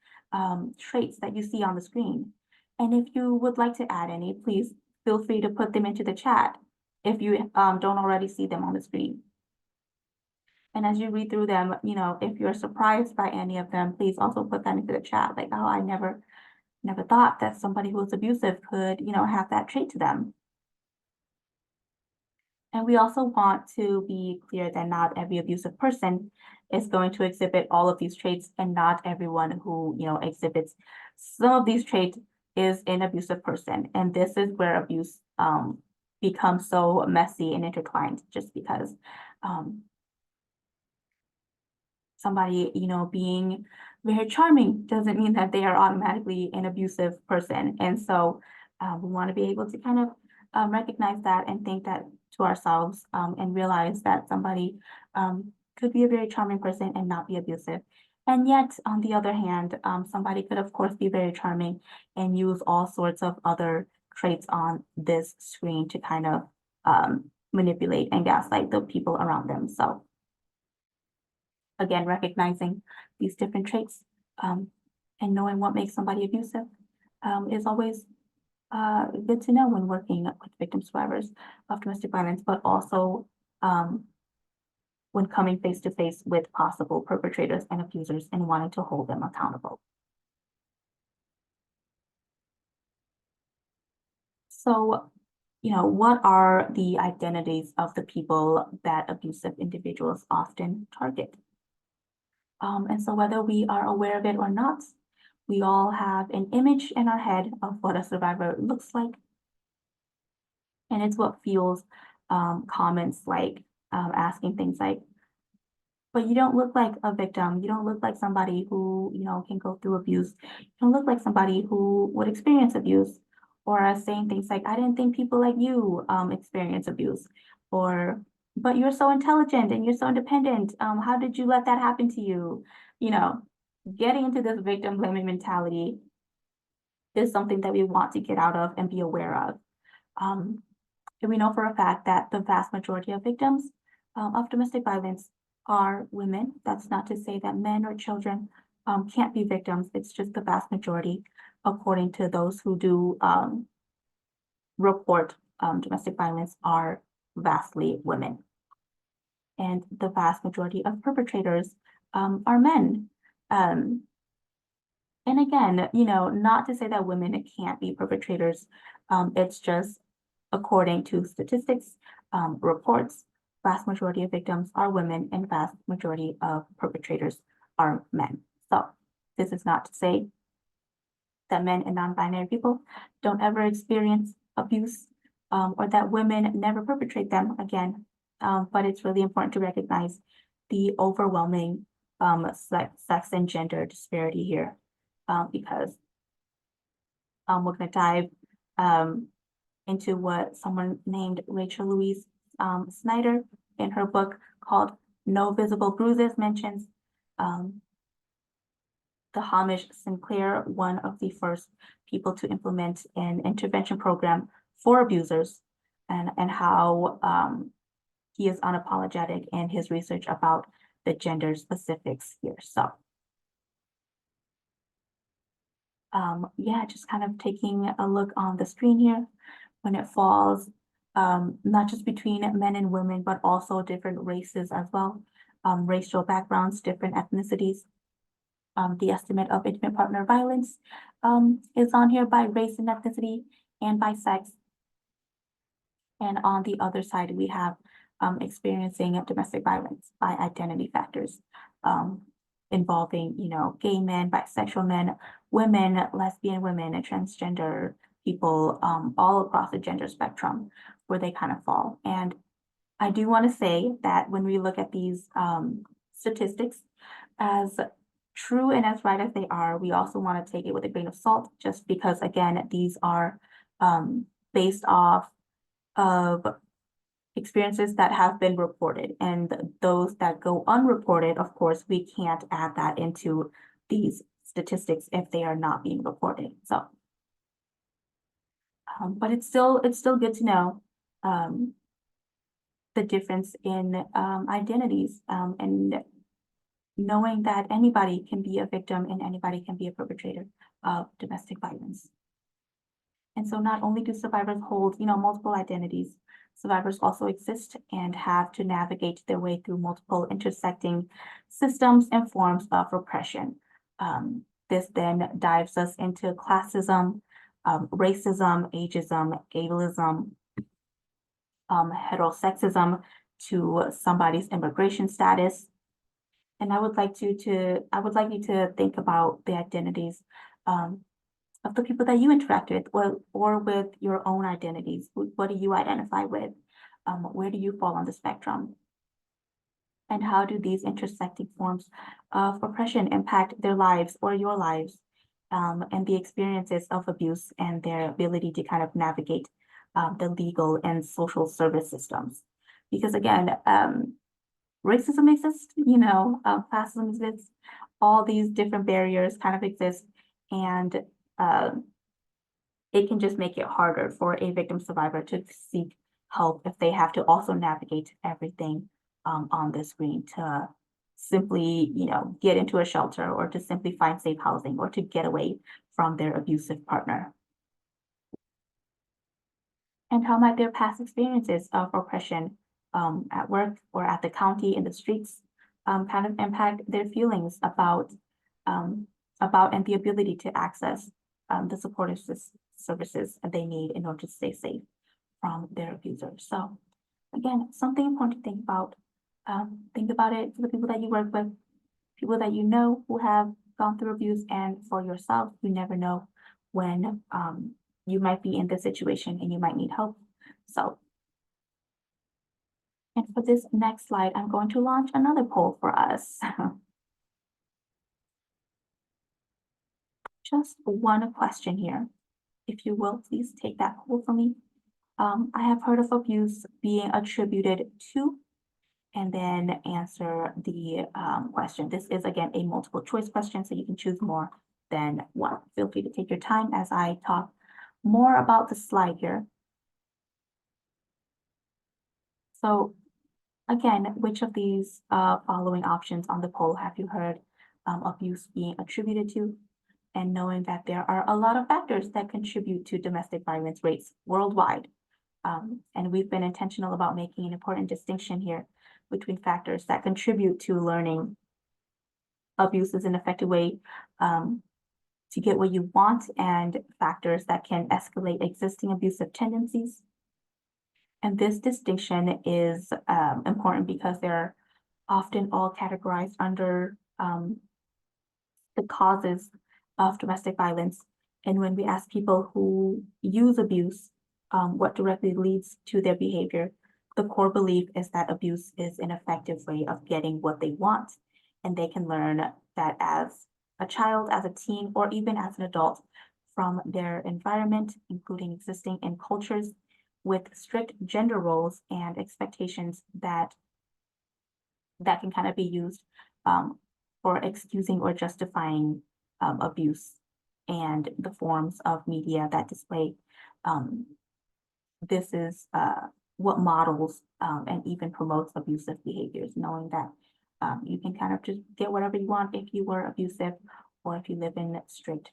S1: traits that you see on the screen? And if you would like to add any, please feel free to put them into the chat if you don't already see them on the screen. And as you read through them, you know, if you're surprised by any of them, please also put that into the chat. Like, oh, I never thought that somebody who was abusive could, you know, have that trait to them. And we also want to be clear that not every abusive person is going to exhibit all of these traits, and not everyone who, you know, exhibits some of these traits is an abusive person. And this is where abuse becomes so messy and intertwined, just because somebody, you know, being very charming doesn't mean that they are automatically an abusive person. And so we want to be able to kind of recognize that and think that to ourselves and realize that somebody could be a very charming person and not be abusive. And yet, on the other hand, somebody could, of course, be very charming and use all sorts of other traits on this screen to kind of manipulate and gaslight the people around them. So again, recognizing these different traits and knowing what makes somebody abusive is always good to know when working with victim survivors of domestic violence, but also when coming face to face with possible perpetrators and abusers and wanting to hold them accountable. So, you know, what are the identities of the people that abusive individuals often target? And so whether we are aware of it or not, we all have an image in our head of what a survivor looks like. And it's what fuels comments like asking things like, but you don't look like a victim. You don't look like somebody who, you know, can go through abuse. You don't look like somebody who would experience abuse. Or saying things like, I didn't think people like you experience abuse. Or, but you're so intelligent and you're so independent. How did you let that happen to you? You know, getting into this victim blaming mentality is something that we want to get out of and be aware of. And we know for a fact that the vast majority of victims of domestic violence are women. That's not to say that men or children can't be victims. It's just the vast majority, according to those who do report domestic violence, are vastly women. and the vast majority of perpetrators are men. And again, not to say that women can't be perpetrators. It's just according to statistics, reports, vast majority of victims are women and vast majority of perpetrators are men. So this is not to say that men and non-binary people don't ever experience abuse, or that women never perpetrate them again. But it's really important to recognize the overwhelming sex and gender disparity here, because we're going to dive into what someone named Rachel Louise Snyder in her book called No Visible Bruises mentions. The Hamish Sinclair, one of the first people to implement an intervention program for abusers, and how he is unapologetic in his research about the gender specifics here. So yeah, just kind of taking a look on the screen here when it falls, not just between men and women, but also different races as well, racial backgrounds, different ethnicities. The estimate of intimate partner violence is on here by race and ethnicity and by sex. And on the other side, we have experiencing domestic violence by identity factors, involving, gay men, bisexual men, women, lesbian women, and transgender people, all across the gender spectrum where they kind of fall. And I do want to say that when we look at these statistics, as true and as right as they are, we also want to take it with a grain of salt, just because, again, these are based off of experiences that have been reported, and those that go unreported, of course, we can't add that into these statistics if they are not being reported. So, but it's still good to know the difference in identities, and knowing that anybody can be a victim and anybody can be a perpetrator of domestic violence. And so not only do survivors hold, multiple identities, survivors also exist and have to navigate their way through multiple intersecting systems and forms of repression. This then dives us into classism, racism, ageism, ableism, heterosexism, to somebody's immigration status. And I would like you to think about the identities of the people that you interact with, or with your own identities. What do you identify with? Where do you fall on the spectrum? And how do these intersecting forms of oppression impact their lives or your lives, and the experiences of abuse and their ability to kind of navigate the legal and social service systems? Because again, racism exists, classism exists, all these different barriers kind of exist, and it can just make it harder for a victim survivor to seek help if they have to also navigate everything on the screen to simply, get into a shelter, or to simply find safe housing, or to get away from their abusive partner. And how might their past experiences of oppression at work or at the county, in the streets, kind of impact their feelings about and the ability to access the supportive services that they need in order to stay safe from their abusers. So again, something important to think about. Think about it for the people that you work with, people that you know who have gone through abuse, and for yourself. You never know when you might be in this situation and you might need help. So, and for this next slide, I'm going to launch another poll for us. Just one question here. If you will, please take that poll for me. I have heard of abuse being attributed to, and then answer the question. This is, again, a multiple choice question, so you can choose more than one. Feel free to take your time as I talk more about the slide here. So again, which of these following options on the poll have you heard abuse being attributed to? And knowing that there are a lot of factors that contribute to domestic violence rates worldwide. And we've been intentional about making an important distinction here between factors that contribute to learning abuse is an effective way to get what you want and factors that can escalate existing abusive tendencies. And this distinction is important because they're often all categorized under the causes of domestic violence. And when we ask people who use abuse, what directly leads to their behavior, the core belief is that abuse is an effective way of getting what they want. And they can learn that as a child, as a teen, or even as an adult from their environment, including existing in cultures with strict gender roles and expectations that can kind of be used for excusing or justifying abuse and the forms of media that display this is what models and even promotes abusive behaviors, knowing that you can kind of just get whatever you want if you were abusive or if you live in strict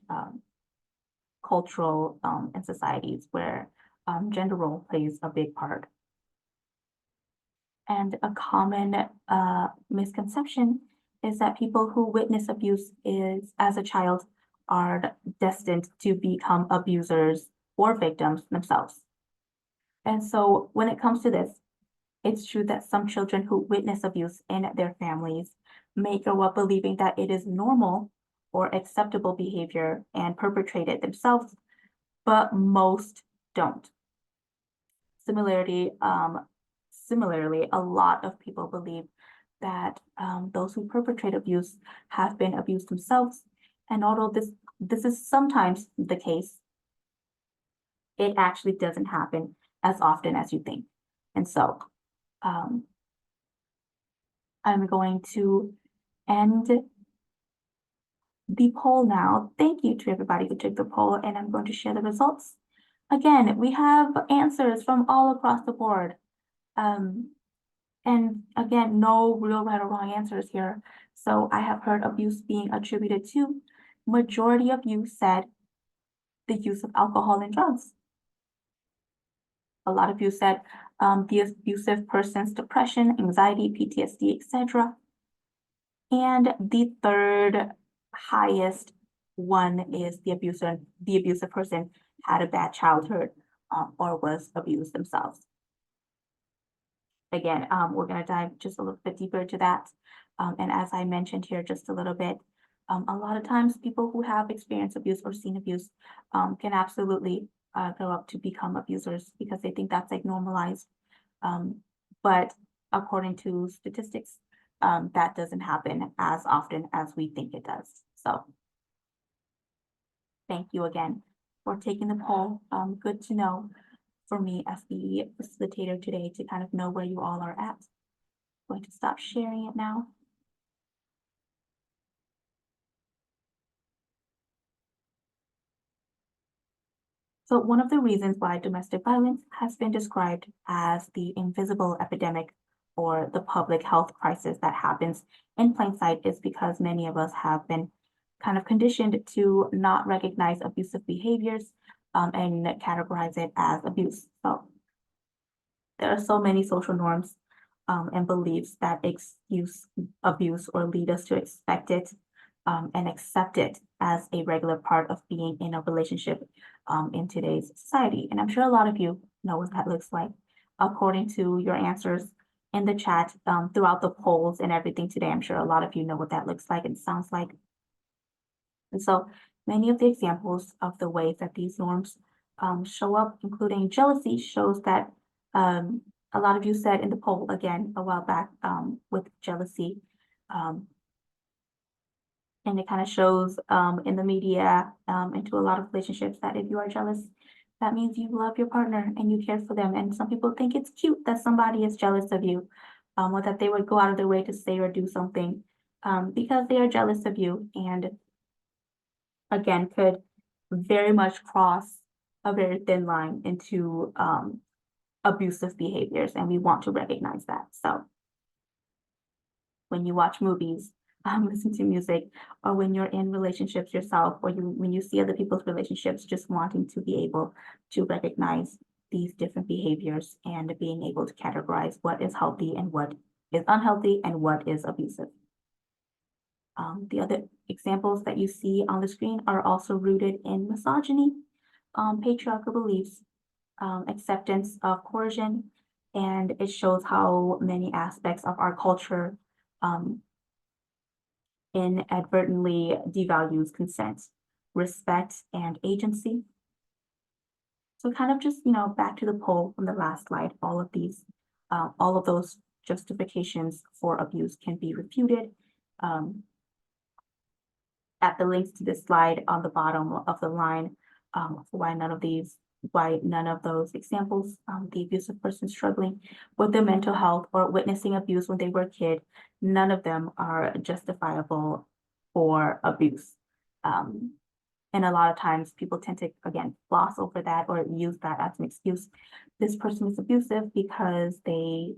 S1: cultural and societies where gender role plays a big part. And a common misconception is that people who witness abuse as a child are destined to become abusers or victims themselves. And so when it comes to this, it's true that some children who witness abuse in their families may grow up believing that it is normal or acceptable behavior and perpetrate it themselves, but most don't. Similarly, a lot of people believe that those who perpetrate abuse have been abused themselves. And although this is sometimes the case, it actually doesn't happen as often as you think. And so I'm going to end the poll now. Thank you to everybody who took the poll, and I'm going to share the results. Again, we have answers from all across the board. And again, no real right or wrong answers here. So I have heard abuse being attributed to. Majority of you said the use of alcohol and drugs. A lot of you said the abusive person's depression, anxiety, PTSD, etc. And the third highest one is the abusive person had a bad childhood or was abused themselves. Again, we're going to dive just a little bit deeper into that. And as I mentioned here just a little bit, a lot of times people who have experienced abuse or seen abuse can absolutely grow up to become abusers because they think that's like normalized. But according to statistics, that doesn't happen as often as we think it does. So thank you again for taking the poll. Good to know for me as the facilitator today to kind of know where you all are at. I'm going to stop sharing it now. So one of the reasons why domestic violence has been described as the invisible epidemic or the public health crisis that happens in plain sight is because many of us have been kind of conditioned to not recognize abusive behaviors and categorize it as abuse. So there are so many social norms and beliefs that excuse abuse or lead us to expect it and accept it as a regular part of being in a relationship in today's society. And I'm sure a lot of you know what that looks like. According to your answers in the chat throughout the polls and everything today, I'm sure a lot of you know what that looks like and sounds like. And so many of the examples of the ways that these norms show up, including jealousy, shows that a lot of you said in the poll again a while back with jealousy. And it kind of shows in the media into a lot of relationships that if you are jealous, that means you love your partner and you care for them. And some people think it's cute that somebody is jealous of you or that they would go out of their way to say or do something because they are jealous of you. And again, could very much cross a very thin line into abusive behaviors. And we want to recognize that. So when you watch movies, listen to music, or when you're in relationships yourself, or when you see other people's relationships, just wanting to be able to recognize these different behaviors and being able to categorize what is healthy and what is unhealthy and what is abusive. The other examples that you see on the screen are also rooted in misogyny, patriarchal beliefs, acceptance of coercion, and it shows how many aspects of our culture inadvertently devalues consent, respect, and agency. So kind of just, back to the poll from the last slide, all of those justifications for abuse can be refuted. At the links to this slide on the bottom of the line, why none of those examples, the abusive person struggling with their mental health or witnessing abuse when they were a kid, none of them are justifiable for abuse. And a lot of times people tend to, again, gloss over that or use that as an excuse. This person is abusive because they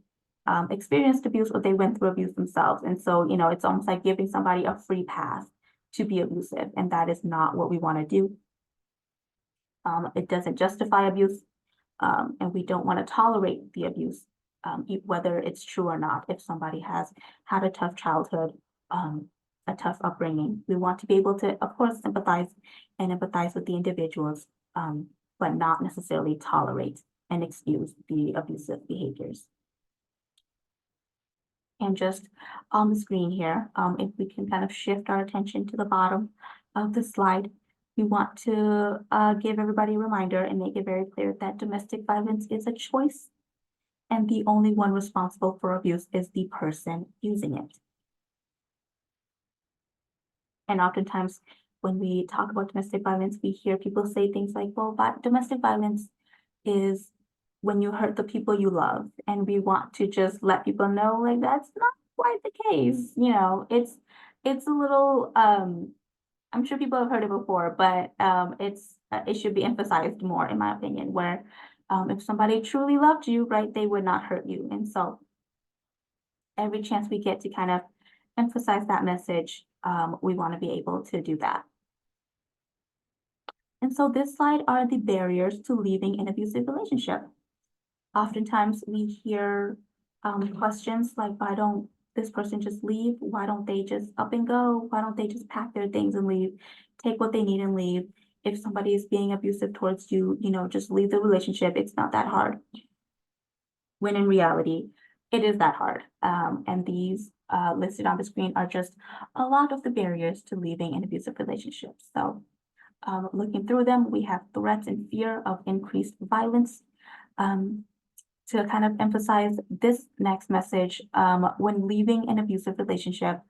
S1: experienced abuse or they went through abuse themselves. And so, it's almost like giving somebody a free pass to be abusive, and that is not what we want to do. It doesn't justify abuse, and we don't want to tolerate the abuse, whether it's true or not. If somebody has had a tough childhood, a tough upbringing, we want to be able to, of course, sympathize and empathize with the individuals, but not necessarily tolerate and excuse the abusive behaviors. And just on the screen here, if we can kind of shift our attention to the bottom of the slide, we want to give everybody a reminder and make it very clear that domestic violence is a choice, and the only one responsible for abuse is the person using it. And oftentimes, when we talk about domestic violence, we hear people say things like, well, domestic violence is when you hurt the people you love. And we want to just let people know, like, that's not quite the case. It's a little, I'm sure people have heard it before, but it should be emphasized more, in my opinion, where if somebody truly loved you, right, they would not hurt you. And so every chance we get to kind of emphasize that message, we want to be able to do that. And so this slide are the barriers to leaving an abusive relationship. Oftentimes we hear questions like, why don't this person just leave? Why don't they just up and go? Why don't they just pack their things and leave, take what they need and leave? If somebody is being abusive towards you, just leave the relationship. It's not that hard. When in reality, it is that hard. And these listed on the screen are just a lot of the barriers to leaving an abusive relationship. So looking through them, we have threats and fear of increased violence. To kind of emphasize this next message, when leaving an abusive relationship,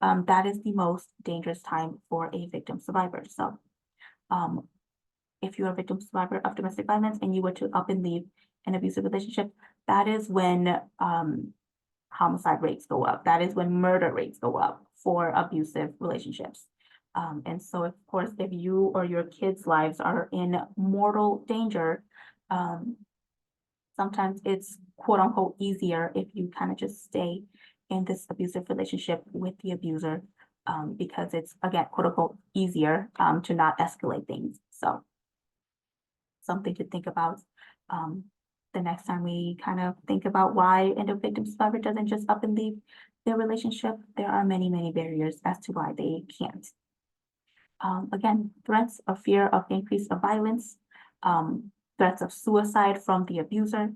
S1: that is the most dangerous time for a victim survivor. So if you're a victim survivor of domestic violence and you were to up and leave an abusive relationship, that is when homicide rates go up. That is when murder rates go up for abusive relationships. And so, of course, if you or your kids' lives are in mortal danger, sometimes it's quote unquote easier if you kind of just stay in this abusive relationship with the abuser, because it's, again, quote unquote easier to not escalate things. So something to think about the next time we kind of think about why a victim survivor doesn't just up and leave their relationship. There are many, many barriers as to why they can't. Again, threats or fear of increase of violence, threats of suicide from the abuser.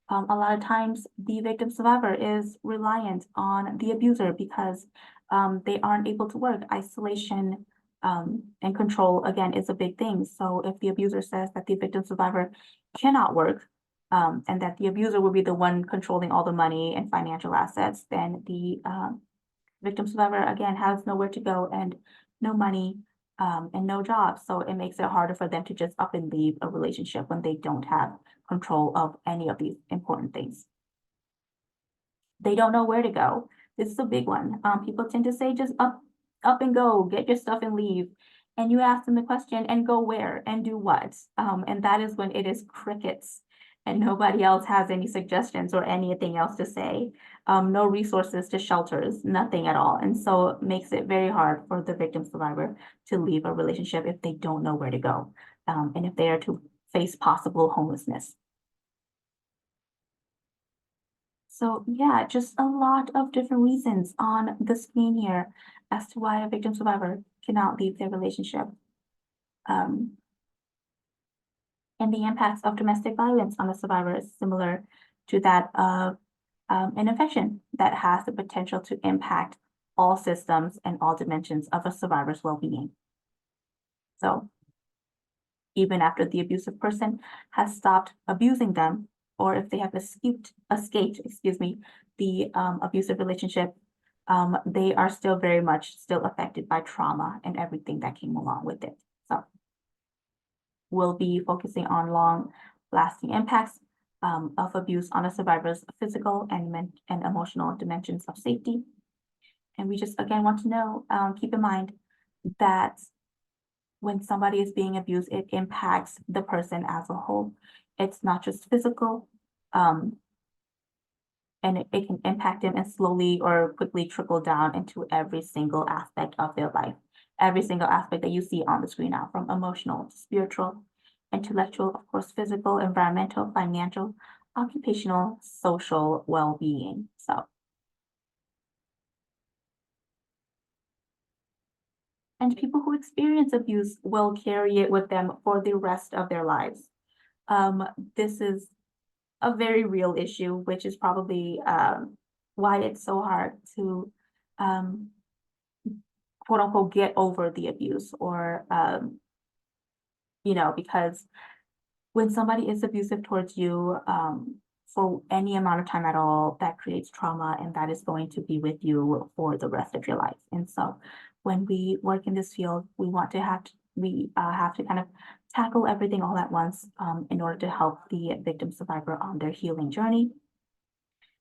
S1: A lot of times the victim survivor is reliant on the abuser because they aren't able to work. Isolation and control, again, is a big thing. So if the abuser says that the victim survivor cannot work, and that the abuser will be the one controlling all the money and financial assets, then the victim survivor, again, has nowhere to go and no money and no job. So it makes it harder for them to just up and leave a relationship when they don't have control of any of these important things. They don't know where to go. This is a big one. People tend to say just up and go, get your stuff and leave. And you ask them the question, and go where and do what? And that is when it is crickets and nobody else has any suggestions or anything else to say. No resources to shelters, nothing at all. And so it makes it very hard for the victim survivor to leave a relationship if they don't know where to go, and if they are to face possible homelessness. So yeah, just a lot of different reasons on the screen here as to why a victim survivor cannot leave their relationship. And the impacts of domestic violence on the survivor is similar to that of an infection that has the potential to impact all systems and all dimensions of a survivor's well-being. So even after the abusive person has stopped abusing them, or if they have escaped, the abusive relationship, they are still very much still affected by trauma and everything that came along with it. So we'll be focusing on long-lasting impacts of abuse on a survivor's physical and emotional dimensions of safety. And we just again want to know, keep in mind that when somebody is being abused, it impacts the person as a whole. It's not just physical, and it can impact them and slowly or quickly trickle down into every single aspect of their life. Every single aspect that you see on the screen now, from emotional to spiritual, intellectual, of course, physical, environmental, financial, occupational, social well-being. So. And people who experience abuse will carry it with them for the rest of their lives. This is a very real issue, which is probably why it's so hard to quote unquote get over the abuse, or because when somebody is abusive towards you for any amount of time at all, that creates trauma, and that is going to be with you for the rest of your life. And so when we work in this field, we have to kind of tackle everything all at once in order to help the victim survivor on their healing journey.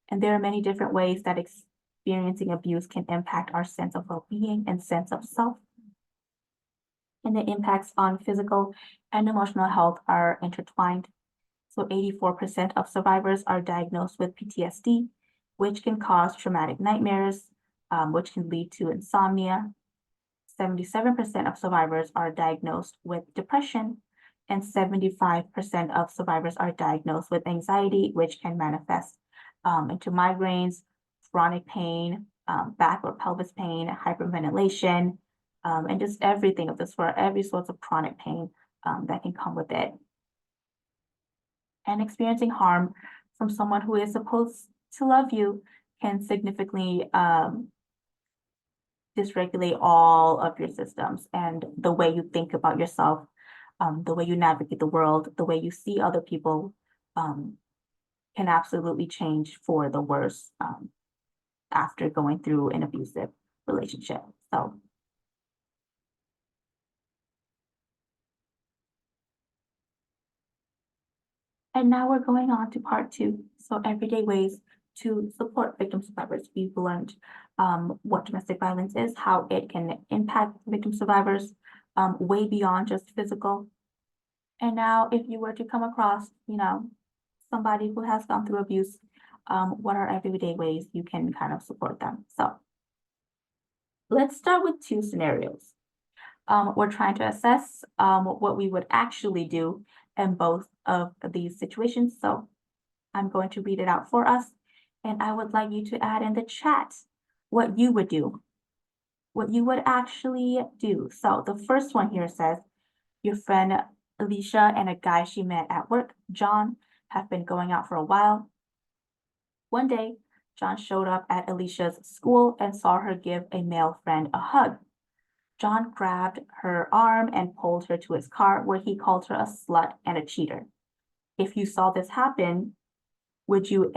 S1: And there are many different ways that experiencing abuse can impact our sense of well-being and sense of self. And the impacts on physical and emotional health are intertwined. So 84% of survivors are diagnosed with PTSD, which can cause traumatic nightmares, which can lead to insomnia. 77% of survivors are diagnosed with depression, and 75% of survivors are diagnosed with anxiety, which can manifest into migraines, chronic pain, back or pelvis pain, hyperventilation, and just everything of this sort, every sorts of chronic pain that can come with it. And experiencing harm from someone who is supposed to love you can significantly dysregulate all of your systems and the way you think about yourself, the way you navigate the world, the way you see other people can absolutely change for the worse after going through an abusive relationship. So. And now we're going on to part 2. So everyday ways to support victim survivors. We've learned what domestic violence is, how it can impact victim survivors way beyond just physical. And now if you were to come across, somebody who has gone through abuse, what are everyday ways you can kind of support them? So let's start with 2 scenarios. We're trying to assess what we would actually do in both of these situations. So I'm going to read it out for us, and I would like you to add in the chat what you would do, what you would actually do. So the first one here says, your friend Alicia and a guy she met at work, John, have been going out for a while. One day, John showed up at Alicia's school and saw her give a male friend a hug. John grabbed her arm and pulled her to his car, where he called her a slut and a cheater. If you saw this happen, would you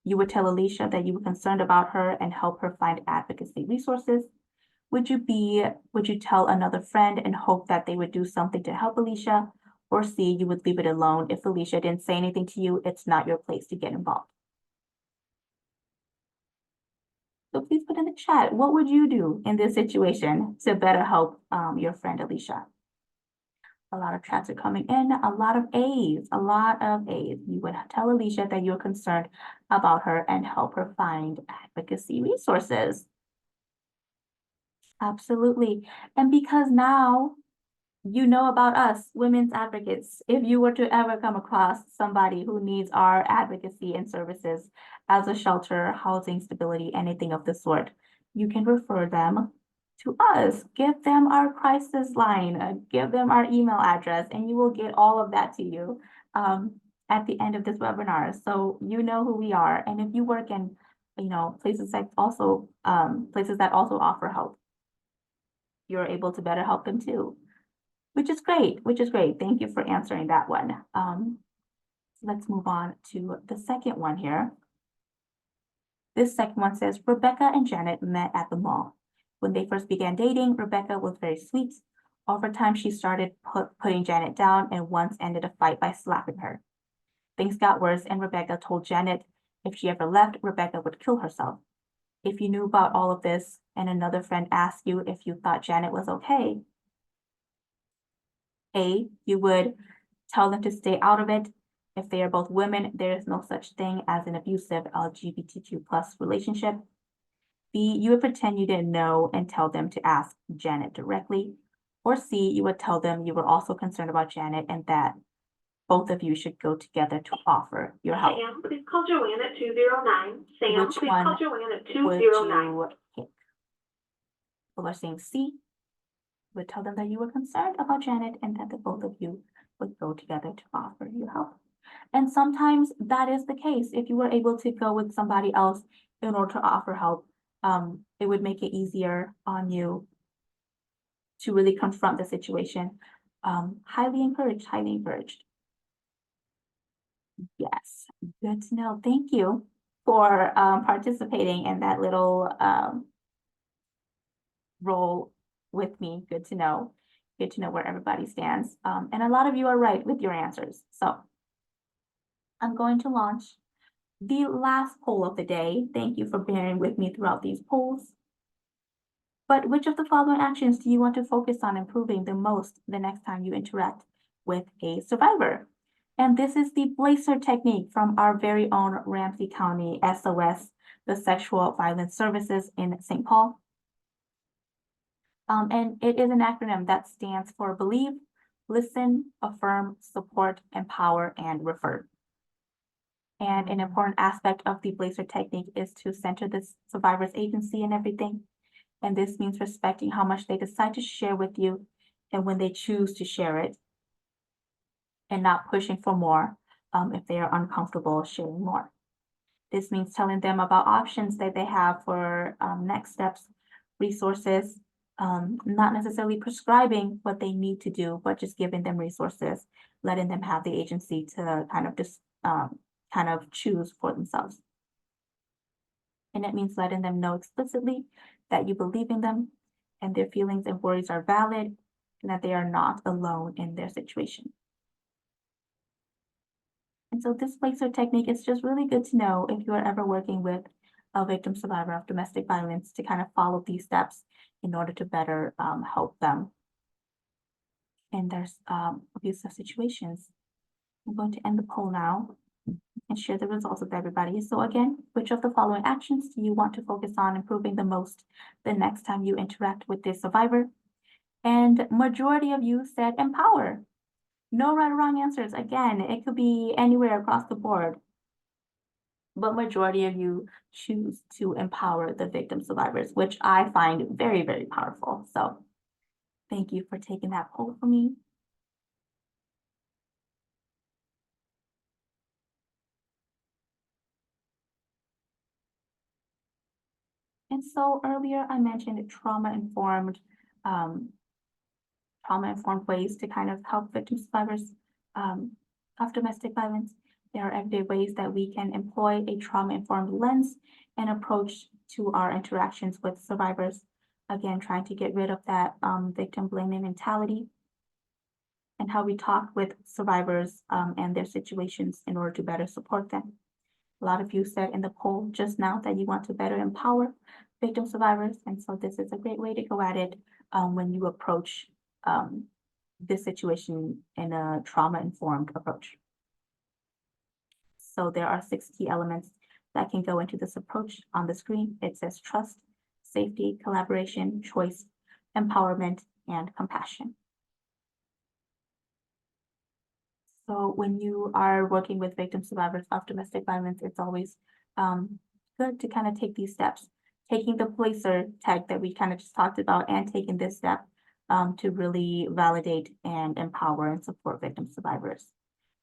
S1: you would tell Alicia that you were concerned about her and help her find advocacy resources? Would you tell another friend and hope that they would do something to help Alicia? Or C, you would leave it alone. If Alicia didn't say anything to you, it's not your place to get involved. So please put in the chat, what would you do in this situation to better help your friend Alicia? A lot of chats are coming in, a lot of A's. You would tell Alicia that you're concerned about her and help her find advocacy resources. Absolutely. And because now you know about us, women's advocates. If you were to ever come across somebody who needs our advocacy and services as a shelter, housing stability, anything of the sort, you can refer them to us. Give them our crisis line, give them our email address, and you will get all of that to you at the end of this webinar. So you know who we are. And if you work in, places that also offer help, you're able to better help them too. Which is great, Thank you for answering that one. Let's move on to the second one here. This second one says, Rebecca and Janet met at the mall. When they first began dating, Rebecca was very sweet. Over time, she started putting Janet down and once ended a fight by slapping her. Things got worse and Rebecca told Janet if she ever left, Rebecca would kill herself. If you knew about all of this and another friend asked you if you thought Janet was okay, A, you would tell them to stay out of it. If they are both women, there is no such thing as an abusive LGBTQ+ relationship. B, you would pretend you didn't know and tell them to ask Janet directly. Or C, you would tell them you were also concerned about Janet and that both of you should go together to offer your help.
S2: Sam, please call Joanne at 209. Sam,
S1: Which
S2: please
S1: one
S2: call Joanne at
S1: would
S2: 209.
S1: you pick? People are saying C. Would tell them that you were concerned about Janet and that the both of you would go together to offer you help. And sometimes that is the case. If you were able to go with somebody else in order to offer help, it would make it easier on you to really confront the situation. Highly encouraged, highly encouraged. Yes, good to know. Thank you for participating in that little role with me. Good to know. Good to know where everybody stands. And a lot of you are right with your answers. So I'm going to launch the last poll of the day. Thank you for bearing with me throughout these polls. But which of the following actions do you want to focus on improving the most the next time you interact with a survivor? And this is the Blazer technique from our very own Ramsey County SOS, the Sexual Violence Services in St. Paul. And it is an acronym that stands for Believe, Listen, Affirm, Support, Empower, and Refer. And an important aspect of the Blazer technique is to center the survivor's agency in everything. And this means respecting how much they decide to share with you and when they choose to share it, and not pushing for more if they are uncomfortable sharing more. This means telling them about options that they have for next steps, resources, not necessarily prescribing what they need to do, but just giving them resources, letting them have the agency to kind of just kind of choose for themselves. And it means letting them know explicitly that you believe in them and their feelings and worries are valid and that they are not alone in their situation. And so this Blazer technique is just really good to know if you are ever working with a victim survivor of domestic violence, to kind of follow these steps in order to better help them in their abusive situations. I'm going to end the poll now and share the results with everybody. So again, which of the following actions do you want to focus on improving the most the next time you interact with this survivor? And majority of you said empower. No right or wrong answers. Again, it could be anywhere across the board, but majority of you choose to empower the victim survivors, which I find very, very powerful. So thank you for taking that poll for me. And so earlier I mentioned trauma-informed ways to kind of help victim survivors of domestic violence. There are everyday ways that we can employ a trauma-informed lens and approach to our interactions with survivors. Again, trying to get rid of that victim blaming mentality, and how we talk with survivors and their situations in order to better support them. A lot of you said in the poll just now that you want to better empower victim survivors. And so this is a great way to go at it when you approach this situation in a trauma-informed approach. So there are 6 key elements that can go into this approach. On the screen, it says trust, safety, collaboration, choice, empowerment, and compassion. So when you are working with victim survivors of domestic violence, it's always good to kind of take these steps. Taking the placer tag that we kind of just talked about and taking this step to really validate and empower and support victim survivors.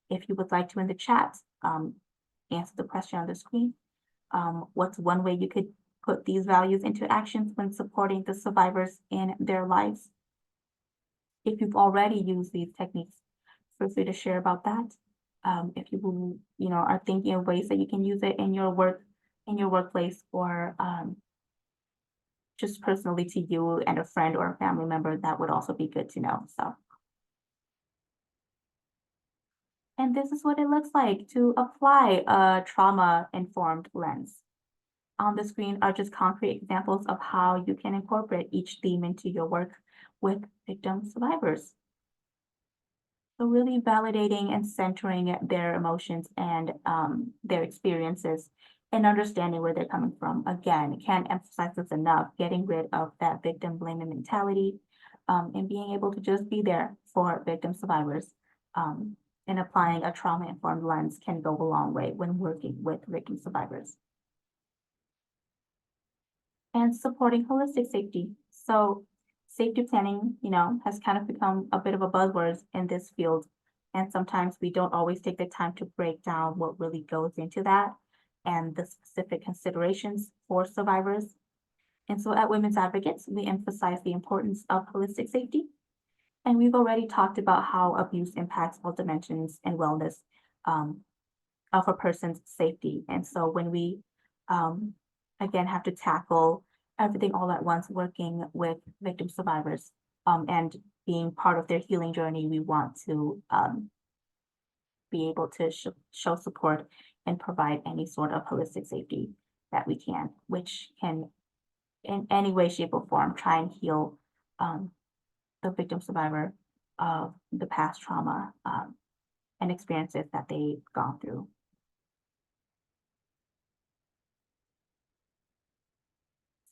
S1: If you would like to in the chat, answer the question on the screen. What's one way you could put these values into actions when supporting the survivors in their lives? If you've already used these techniques, feel free to share about that. If you are thinking of ways that you can use it in your workplace, or just personally to you and a friend or a family member, that would also be good to know. So, and this is what it looks like to apply a trauma-informed lens. On the screen are just concrete examples of how you can incorporate each theme into your work with victim survivors. So really validating and centering their emotions and their experiences and understanding where they're coming from. Again, can't emphasize this enough, getting rid of that victim blaming mentality and being able to just be there for victim survivors. And applying a trauma-informed lens can go a long way when working with victim survivors. And supporting holistic safety. So safety planning, has kind of become a bit of a buzzword in this field. And sometimes we don't always take the time to break down what really goes into that and the specific considerations for survivors. And so at Women's Advocates, we emphasize the importance of holistic safety. And we've already talked about how abuse impacts all dimensions and wellness of a person's safety. And so when we, again, have to tackle everything all at once, working with victim survivors and being part of their healing journey, we want to be able to show support and provide any sort of holistic safety that we can, which can in any way, shape, or form try and heal the victim survivor of the past trauma and experiences that they've gone through.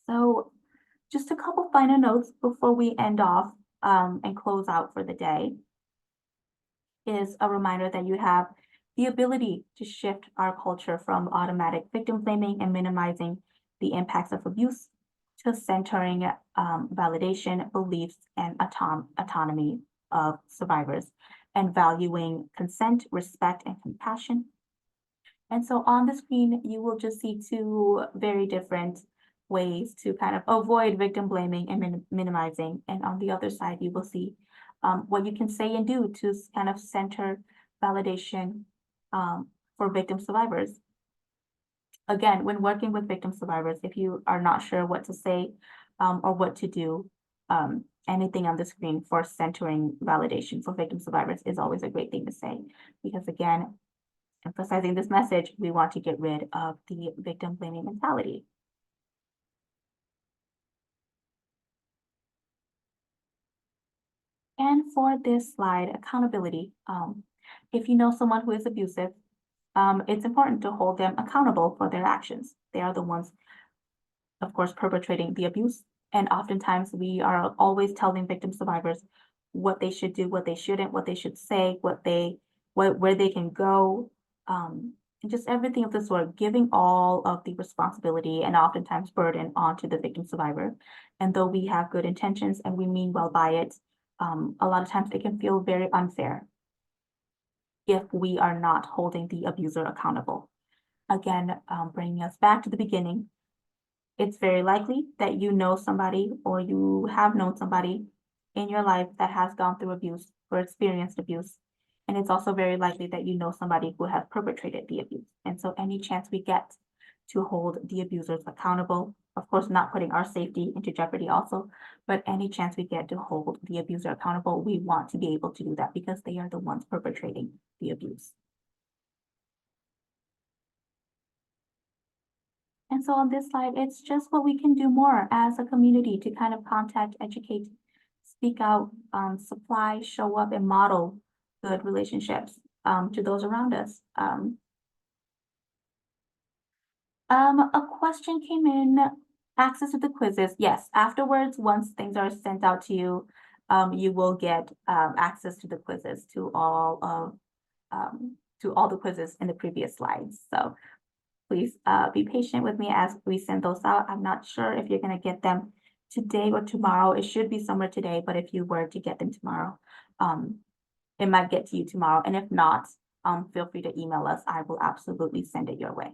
S1: So just a couple final notes before we end off and close out for the day is a reminder that you have the ability to shift our culture from automatic victim blaming and minimizing the impacts of abuse to centering validation, beliefs, and autonomy of survivors, and valuing consent, respect, and compassion. And so on the screen, you will just see two very different ways to kind of avoid victim blaming and minimizing. And on the other side, you will see what you can say and do to kind of center validation for victim survivors. Again, when working with victim survivors, if you are not sure what to say or what to do, anything on the screen for centering validation for victim survivors is always a great thing to say. Because again, emphasizing this message, we want to get rid of the victim blaming mentality. And for this slide, accountability. If you know someone who is abusive, it's important to hold them accountable for their actions. They are the ones, of course, perpetrating the abuse. And oftentimes we are always telling victim survivors what they should do, what they shouldn't, what they should say, where they can go, and just everything of the sort, giving all of the responsibility and oftentimes burden onto the victim survivor. And though we have good intentions and we mean well by it, a lot of times it can feel very unfair if we are not holding the abuser accountable. Again, bringing us back to the beginning, it's very likely that you know somebody or you have known somebody in your life that has gone through abuse or experienced abuse. And it's also very likely that you know somebody who has perpetrated the abuse. And so any chance we get to hold the abusers accountable, of course, not putting our safety into jeopardy also, but any chance we get to hold the abuser accountable, we want to be able to do that because they are the ones perpetrating the abuse. And so on this slide, it's just what we can do more as a community to kind of contact, educate, speak out, supply, show up, and model good relationships to those around us. A question came in, access to the quizzes. Yes, afterwards, once things are sent out to you, you will get access to the quizzes, to all of to all the quizzes in the previous slides. So please be patient with me as we send those out. I'm not sure if you're going to get them today or tomorrow. It should be somewhere today, but if you were to get them tomorrow, it might get to you tomorrow. And if not, feel free to email us. I will absolutely send it your way.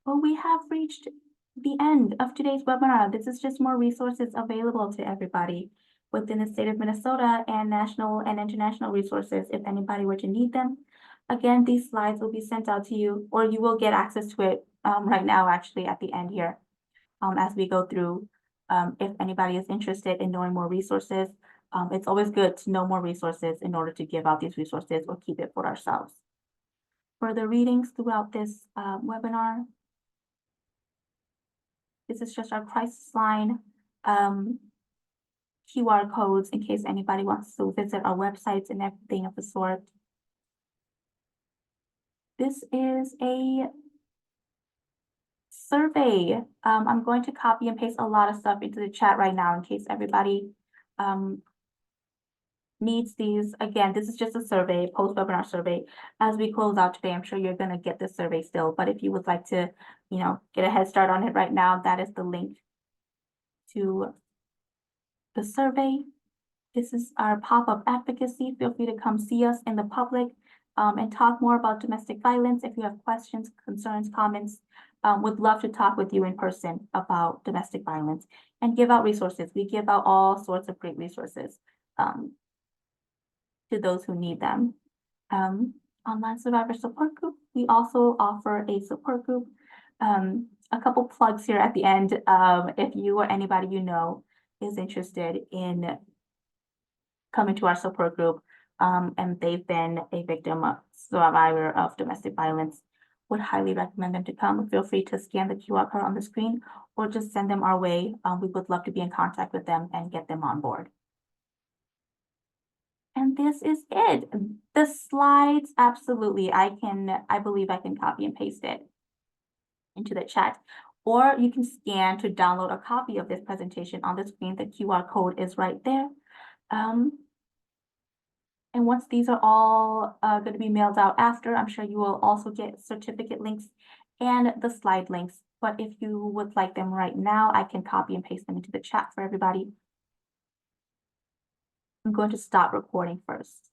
S1: Well, we have reached the end of today's webinar. This is just more resources available to everybody within the state of Minnesota, and national and international resources if anybody were to need them. Again, these slides will be sent out to you, or you will get access to it right now, actually, at the end here, as we go through. If anybody is interested in knowing more resources, it's always good to know more resources in order to give out these resources or keep it for ourselves. Further readings throughout this webinar. This is just our crisis line QR codes in case anybody wants to visit our websites and everything of the sort. This is a survey. I'm going to copy and paste a lot of stuff into the chat right now in case everybody needs these. Again, this is just a survey, post-webinar survey. As we close out today, I'm sure you're going to get this survey still, but if you would like to, get a head start on it right now, that is the link to the survey. This is our pop-up advocacy. Feel free to come see us in the public and talk more about domestic violence. If you have questions, concerns, comments, would love to talk with you in person about domestic violence and give out resources. We give out all sorts of great resources to those who need them. Online survivor support group. We also offer a support group. A couple plugs here at the end. If you or anybody you know is interested in coming to our support group, and they've been a victim of survivor of domestic violence, would highly recommend them to come. Feel free to scan the QR code on the screen or just send them our way. We would love to be in contact with them and get them on board. And this is it. The slides, absolutely. I believe I can copy and paste it into the chat, or you can scan to download a copy of this presentation on the screen. The QR code is right there. And once these are all going to be mailed out after, I'm sure you will also get certificate links and the slide links. But if you would like them right now, I can copy and paste them into the chat for everybody. I'm going to stop recording first.